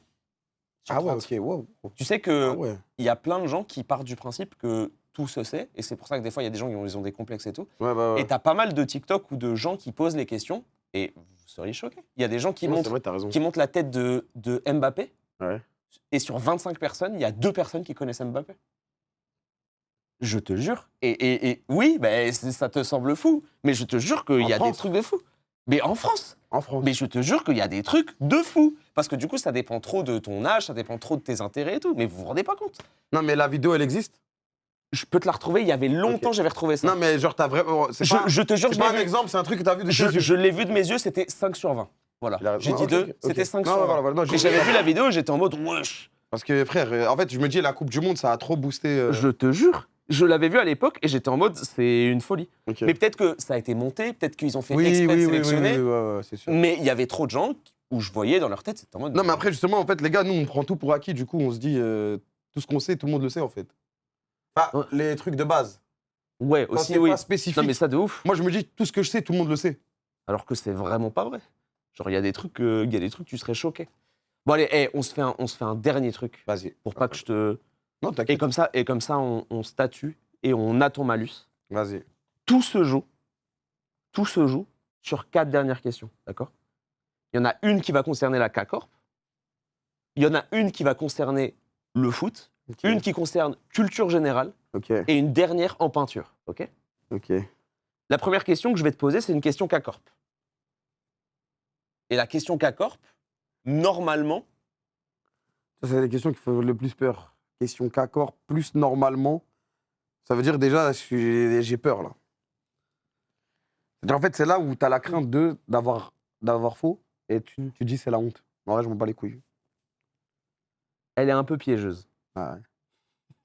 Sur Ah ouais, 30. ok, wow. Tu sais que. Ah ouais. Il y a plein de gens qui partent du principe que tout se sait, et c'est pour ça que des fois, il y a des gens qui ils ont des complexes et tout. Ouais. Et t'as pas mal de TikTok ou de gens qui posent les questions, et vous seriez choqués. Il y a des gens qui, Ouais, c'est montrent, vrai, t'as raison. qui montrent la tête de Mbappé, Ouais. et sur 25 personnes, il y a 2 personnes qui connaissent Mbappé. Je te jure. Et oui, bah, ça te semble fou, mais je te jure qu'il y a des France trucs de fou. Mais en France. En France. Mais je te jure qu'il y a des trucs de fou. Parce que du coup, ça dépend trop de ton âge, ça dépend trop de tes intérêts et tout. Mais vous vous rendez pas compte. Non, mais la vidéo, elle existe? Je peux te la retrouver, il y avait longtemps, Ok. j'avais retrouvé ça. Non, mais genre, t'as vraiment. Je te jure, C'est je pas l'ai un vu. exemple, c'est un truc que t'as vu de tes yeux. Je l'ai vu de mes yeux, c'était 5 sur 20. Voilà. Il a- J'ai non, dit ok, 2, ok. c'était 5 Non, sur 20. voilà, non, Et j'avais vu la vidéo et j'étais en mode wesh. Parce que, frère, en fait, je me dis, la Coupe du Monde, ça a trop boosté. Je te jure, je l'avais vu à l'époque et j'étais en mode c'est une folie. Ok. Mais peut-être que ça a été monté, peut-être qu'ils ont fait oui, exprès de oui, sélectionner. ouais, c'est sûr. Mais il y avait trop de gens où je voyais dans leur tête, c'était en mode. Non, mais après, justement, en fait, les gars, nous, on prend tout pour acquis. Du coup, on se dit, tout ce qu'on sait, tout le monde le sait, en fait. Enfin, Ouais. les trucs de base. Ouais, Quand aussi, c'est oui. pas spécifique. Non, mais ça de ouf. Moi, je me dis, tout ce que je sais, tout le monde le sait. Alors que c'est vraiment pas vrai. Genre, il y a des trucs, tu serais choqué. Bon, allez, on se fait un dernier truc Vas-y. pour pas que je te. Non, Et t'inquiète. comme ça, on statue et on a ton malus. Vas-y. Tout se joue sur 4 dernières questions, d'accord? Il y en a une qui va concerner la K-Corp, il y en a une qui va concerner le foot, Ok. une qui concerne culture générale Ok. et une dernière en peinture, ok? Ok. La première question que je vais te poser, c'est une question K-Corp. Et la question K-Corp, normalement, Ça, c'est les questions qui font le plus peur. Question K-Corp, plus normalement. Ça veut dire déjà, j'ai peur, là. C'est-à-dire, en fait, c'est là où tu as la crainte d'avoir faux et tu dis c'est la honte. En vrai, je m'en bats les couilles. elle est un peu piégeuse. Ah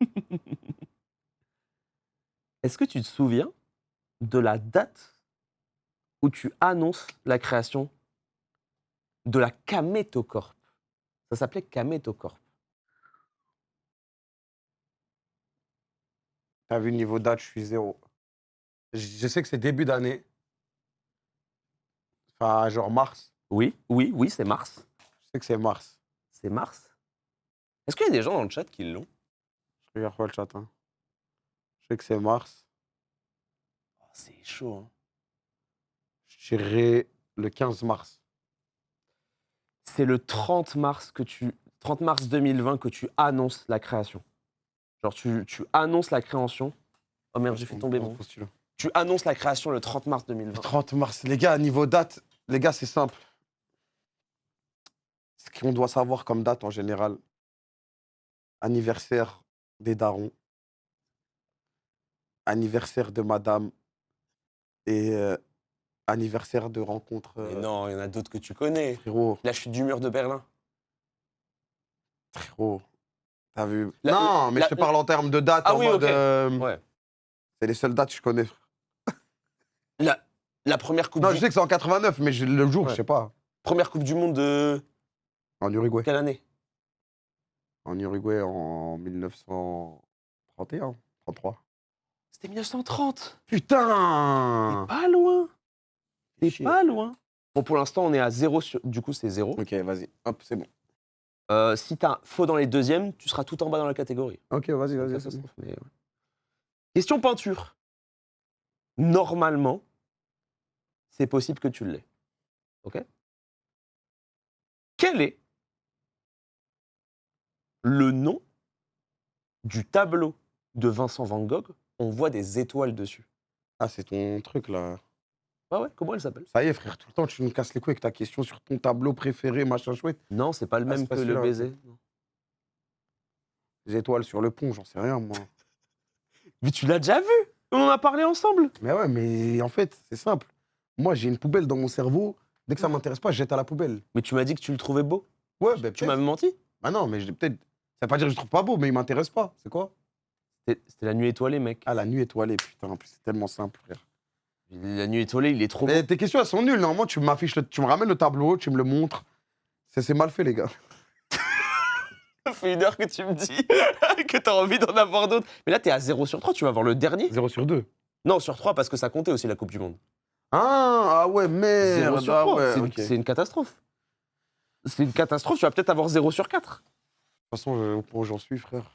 ouais. Est-ce que tu te souviens de la date où tu annonces la création de la Kametocorp? Ça s'appelait Kametocorp. T'as vu, niveau date, je suis zéro. Je sais que c'est début d'année. Enfin, genre mars. Oui, c'est mars. Je sais que c'est mars. C'est mars. Est-ce qu'il y a des gens dans le chat qui l'ont? Regarde pas le chat. Hein. Je sais que c'est mars. Oh, c'est chaud. Hein. Je dirais le 15 mars. C'est le 30 mars 2020 que tu annonces la création. Genre, tu annonces la création. Oh merde, j'ai fait tomber mon. stylo. Tu annonces la création le 30 mars 2020. Le 30 mars. Les gars, niveau date, les gars, c'est simple. Ce qu'on doit savoir comme date en général. Anniversaire des darons. Anniversaire de madame. Et anniversaire de rencontre. Euh, Mais non, il y en a d'autres que tu connais. Frérot, La chute du mur de Berlin. frérot. T'as vu La- Non, mais la- je te parle en termes de date. Ah en oui, mode, ok. Ouais. C'est les seules dates que je connais. La première coupe Non, du... je sais que c'est en 89, mais le jour, Ouais. je sais pas. Première coupe du monde de En Uruguay. quelle année? En Uruguay en 1931, 33. C'était 1930. Putain Pas loin. T'es Chier. pas loin. Bon, pour l'instant, on est à 0 sur... Du coup, c'est 0. Ok, vas-y. Hop, c'est bon. Si t'as faux dans les deuxièmes, tu seras tout en bas dans la catégorie. Ok, vas-y, C'est une vas-y. catastrophe, mais ouais. Question peinture. Normalement, c'est possible que tu l'aies. Ok? Quel est le nom du tableau de Vincent Van Gogh? On voit des étoiles dessus. Ah, c'est ton truc, là. Ouais, ouais, comment elle s'appelle? Ça y est, frère, tout le temps, tu me casses les couilles avec ta question sur ton tableau préféré, machin chouette. Non, c'est pas le Ah, même c'est pas que le celui-là. baiser. Non. Les étoiles sur le pont, j'en sais rien, moi. Mais tu l'as déjà vu? On en a parlé ensemble. Mais ouais, mais en fait, c'est simple. Moi, j'ai une poubelle dans mon cerveau. Dès que ça m'intéresse pas, je jette à la poubelle. Mais tu m'as dit que tu le trouvais beau. Ouais, ben Tu m'as menti. Bah non, mais peut-être. Ça veut pas dire que je le trouve pas beau, mais il m'intéresse pas. C'est quoi? C'était la nuit étoilée, mec. Ah, la nuit étoilée, putain. En plus, c'est tellement simple, frère. La nuit étoilée, il est trop beau. Mais tes questions, elles sont nulles. Normalement, tu m'affiches, tu me ramènes le tableau, tu me le montres. C'est mal fait, les gars. Ça fait 1 heure que tu me dis que t'as envie d'en avoir d'autres. Mais là, t'es à 0 sur 3, tu vas avoir le dernier. 0 sur 2. Non, sur 3, parce que ça comptait aussi la Coupe du Monde. Ah ouais, 0 merde. sur Ah 3, ouais, c'est ok. c'est une catastrophe. C'est une catastrophe, tu vas peut-être avoir 0 sur 4. De toute façon, au point où j'en suis, frère.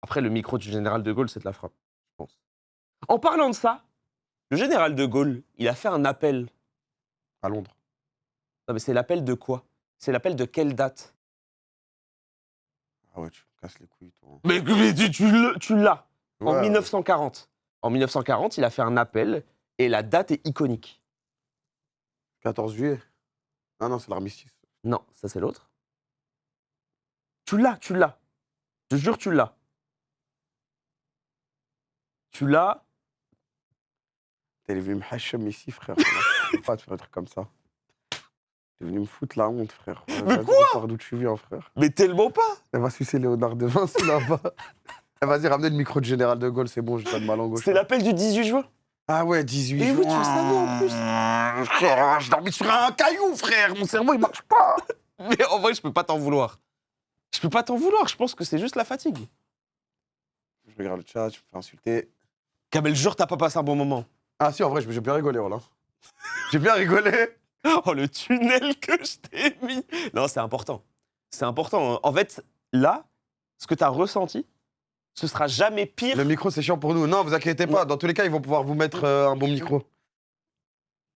Après, le micro du général de Gaulle, c'est de la frappe, je pense. En parlant de ça, le général de Gaulle, il a fait un appel. À Londres. Non, mais c'est l'appel de quoi? C'est l'appel de quelle date? Ah ouais, tu me casses les couilles, toi. Mais tu l'as. En Ouais, 1940. En 1940, il a fait un appel et la date est iconique. 14 juillet. Ah non, c'est l'armistice. Non, ça c'est l'autre. Tu l'as. Je te jure, tu l'as. Tu l'as. T'es venu me hachem ici, frère. Je peux pas te faire un truc comme ça. T'es venu me foutre la honte, frère. Mais Vas-y, quoi repars d'où tu viens, frère. Mais tellement pas. Elle va sucer Léonard de Vinci là-bas. Vas-y, ramenez le micro de général de Gaulle, c'est bon, je donne ma langue gauche. C'est l'appel du 18 juin. Ah ouais, 18 Et juin. oui, tu le savais en plus. Frère, je dormis sur un caillou, frère. Mon cerveau, il marche pas. Mais en vrai, je peux pas t'en vouloir. Je peux pas t'en vouloir, je pense que c'est juste la fatigue. Je regarde le chat, je me fais insulter. Kamel, jure, t'as pas passé un bon moment. Ah si, en vrai, j'ai bien rigolé, voilà. J'ai bien rigolé. Oh, le tunnel que je t'ai mis. Non, c'est important. C'est important. En fait, là, ce que t'as ressenti, ce sera jamais pire. Le micro, c'est chiant pour nous. Non, vous inquiétez pas. Dans tous les cas, ils vont pouvoir vous mettre un bon micro.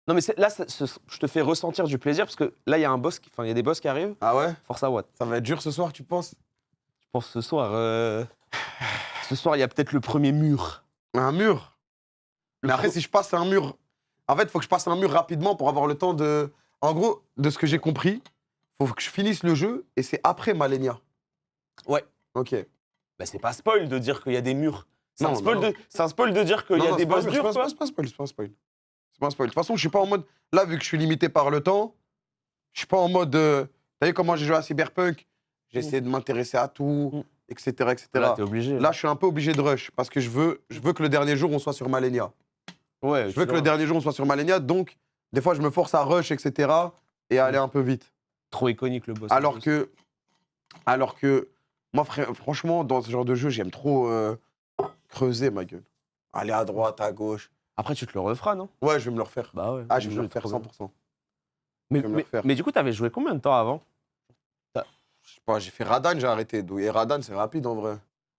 Non, mais là, je te fais ressentir du plaisir parce que là, il y a un boss, enfin, il y a des boss qui arrivent. Ah ouais? Force à Watt. Ça va être dur ce soir, tu penses? Je pense ce soir, il y a peut-être le premier mur. Un mur. Mais après, si je passe un mur. En fait, il faut que je passe un mur rapidement pour avoir le temps de. En gros, de ce que j'ai compris, faut que je finisse le jeu et c'est après Malenia. Ouais. Ok. Bah, c'est pas spoil de dire qu'il y a des murs. C'est Non, un spoil, non. c'est un spoil de dire qu'il y Non, a non, des c'est pas boss un durs, mur, quoi. c'est pas un spoil, c'est pas un spoil. C'est pas un spoil. De toute façon, je suis pas en mode. Là, vu que je suis limité par le temps, je suis pas en mode. T'as vu comment j'ai joué à Cyberpunk? J'ai essayé de m'intéresser à tout, etc. etc. Là, t'es obligé. Là, je suis un peu obligé de rush parce que je veux que le dernier jour, on soit sur Malenia. ouais, Je veux que le dernier jour, on soit sur Malenia, donc des fois, je me force à rush, etc. et à aller un peu vite. Trop iconique, le boss. Alors que moi, franchement, dans ce genre de jeu, j'aime trop creuser ma gueule. Aller à droite, à gauche. Après, tu te le referas, non? Ouais, je vais me le refaire. Bah ouais. Ah, je vais me le le refaire 100%. Mais, je vais me le refaire. mais du coup, t'avais joué combien de temps avant? Je sais pas, j'ai fait Radan, j'ai arrêté. Et Radan, c'est rapide en vrai.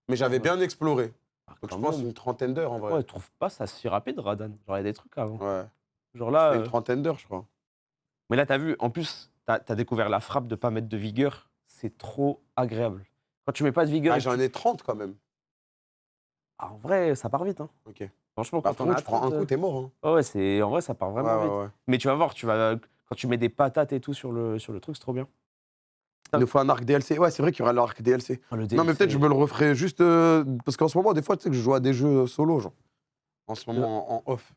Mais j'avais bien exploré. Ah, Donc je quand pense même. une trentaine d'heures en vrai. Ouais, je trouve pas ça si rapide, Radan. Genre, il y a des trucs avant. Ouais. Genre là. Une trentaine d'heures, je crois. Mais là, t'as vu, en plus, t'as découvert la frappe de pas mettre de vigueur. C'est trop agréable. Quand tu mets pas de vigueur. Ah, et que j'en tu- ai 30 quand même. Ah, en vrai, ça part vite. Hein. Ok. Franchement, Bah, quand on frérot, a tu prends un coup, t'es mort. Hein. ouais, en vrai, ça part vraiment vite. Ouais. Mais tu vas voir, quand tu mets des patates et tout sur le truc, c'est trop bien. Il nous faut un arc DLC. Ouais, c'est vrai qu'il y aura l'arc DLC. Oh, le Non, mais DLC. peut-être je me le referai juste. Parce qu'en ce moment, des fois, tu sais que je joue à des jeux solo, genre. En ce moment, en off.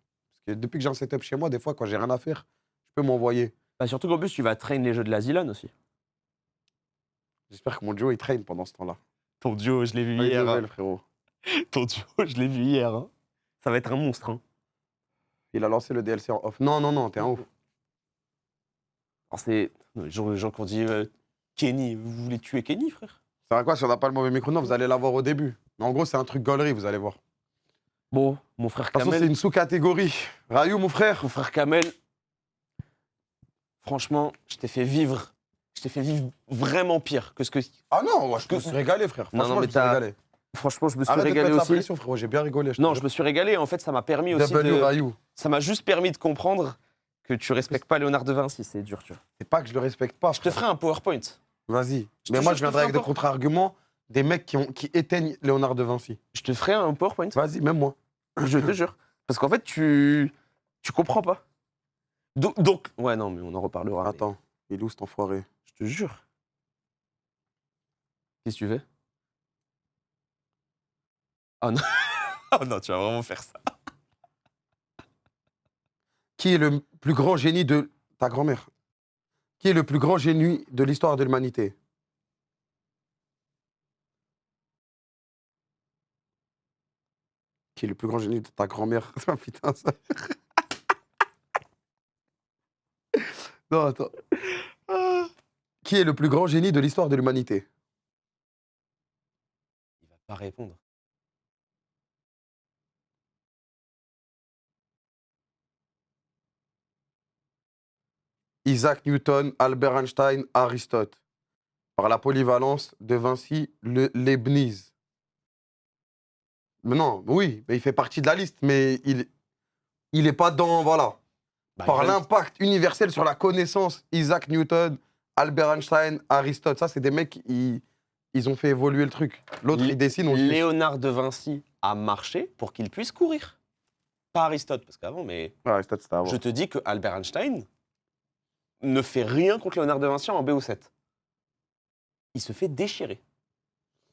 Parce que depuis que j'ai un setup chez moi, des fois, quand j'ai rien à faire, je peux m'envoyer. Bah, surtout qu'en plus, tu vas traîner les jeux de la Zilan aussi. J'espère que mon duo, il traîne pendant ce temps-là. Ton duo, je l'ai vu Pas une hier. nouvelle, frérot. Ton duo, je l'ai vu hier. Hein. Ça va être un monstre. Hein. Il a lancé le DLC en off. Non, t'es un ouf. Alors, c'est. Les gens qui ont dit Kenny, vous voulez tuer Kenny, frère? Ça va quoi si on n'a pas le mauvais micro? Non, vous allez l'avoir au début. Mais en gros, c'est un truc gaulerie, vous allez voir. De Bon, mon frère toute façon, c'est Kamel. une sous-catégorie. Rayou, mon frère. Mon frère Kamel, franchement, je t'ai fait vivre vraiment pire que ce que. Ah non, je me suis régalé, frère. Non, Franchement, mais je me suis t'as- régalé. Franchement, je me suis Arrête de te régalé mettre la aussi. pression, frérot. J'ai bien rigolé. Non, je me suis régalé. En fait, ça m'a permis aussi W, Rayou. Ça m'a juste permis de comprendre que tu respectes pas Léonard de Vinci. C'est dur, tu vois. C'est pas que je le respecte pas. Je te ferai un PowerPoint. Vas-y. Je te Mais jure, moi, je je te viendrai ferai avec des un contre-arguments des mecs qui éteignent Léonard de Vinci. Je te ferai un PowerPoint. Vas-y, même moi. Je te jure. Parce qu'en fait, tu comprends pas. Donc, ouais, non, mais on en reparlera. mais Attends, il est où cet enfoiré? Je te jure. Qu'est-ce que tu fais? Oh non. Oh non, tu vas vraiment faire ça. Qui est le plus grand génie de ta grand-mère? Qui est le plus grand génie de l'histoire de l'humanité? Qui est le plus grand génie de ta grand-mère? Ah, putain, ça. Non, attends. Qui est le plus grand génie de l'histoire de l'humanité? Il va pas répondre. Isaac Newton, Albert Einstein, Aristote. Par la polyvalence de Vinci, Leibniz. Mais non, oui, mais il fait partie de la liste, mais il est pas dans, voilà. Bah, Par il va- l'impact universel sur la connaissance, Isaac Newton, Albert Einstein, Aristote. Ça, c'est des mecs, ils ont fait évoluer le truc. L'autre, il dessine, on le suit. Léonard de Vinci a marché pour qu'il puisse courir. Pas Aristote, parce qu'avant, mais Ouais, Aristote, c'était avant. je te dis que Albert Einstein ne fait rien contre Léonard de Vinci en BO7. Il se fait déchirer.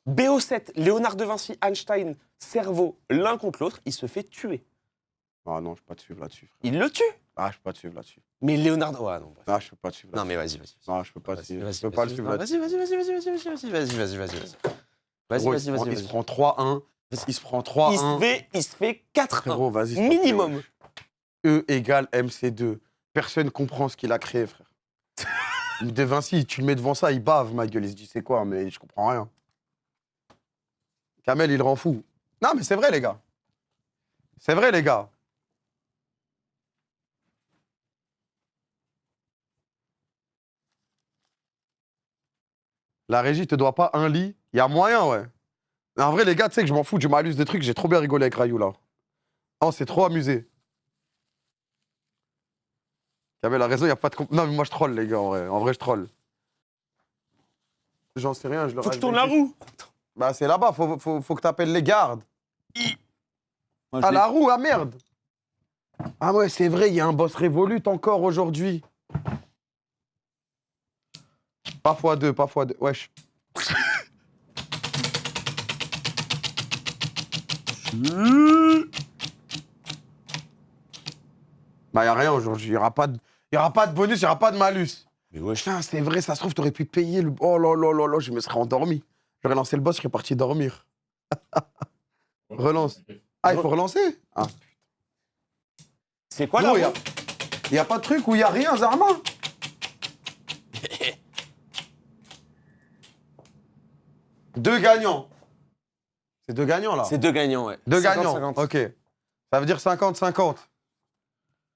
BO7, Léonard de Vinci, Einstein, cerveau, l'un contre l'autre, il se fait tuer. Ah non, je peux pas te suivre là-dessus. frère. Il le tue. Ah, je peux pas te suivre là-dessus. Mais Léonard... Ouais, non, bref. Ah, je peux pas te suivre Non, là-dessus. mais vas-y. Non, je peux pas te Vas-y, suivre. vas-y, Je peux pas le vas-y, suivre non, là-dessus. Vas-y. Frérot, il se prend 3-1. Il se prend 3-1. Il se fait 4-1. Frérot, vas-y. s'il te plaît, Minimum. wesh. E égale MC2. Personne comprend ce qu'il a créé, frère. De Vinci, tu le mets devant ça, il bave, ma gueule. Il se dit, c'est quoi, mais je comprends rien. Kamel, il rend fou. Non, mais c'est vrai, les gars. C'est vrai, les gars. La régie te doit pas un lit. Il y a moyen, ouais. En vrai, les gars, tu sais que je m'en fous du malus des trucs. J'ai trop bien rigolé avec Rayou, là. Oh, c'est trop amusé. Kamel a raison, il n'y a pas de... Non, mais moi, je troll, les gars, en vrai. En vrai, je troll. J'en sais rien, je leur Faut que je ai tourne dit- la roue. Bah, c'est là-bas, faut que t'appelles les gardes. Moi, Ah, la roue, ah merde. Ah ouais, c'est vrai, il y a un boss Revolut encore aujourd'hui. Pas x2, pas x2. Wesh. Bah, y a rien aujourd'hui. Il y aura pas de bonus, il y aura pas de malus. Mais wesh. Putain, c'est vrai, ça se trouve, t'aurais pu payer le... Oh là là là là, je me serais endormi. J'aurais lancé le boss, je serais parti dormir. Relance. Ah, il faut relancer? Ah. C'est quoi là Gros, y a pas de truc où il y a rien, Zarma? Deux gagnants. C'est deux gagnants, là? C'est deux gagnants, ouais. Deux 50, gagnants, 50. ok. Ça veut dire 50-50.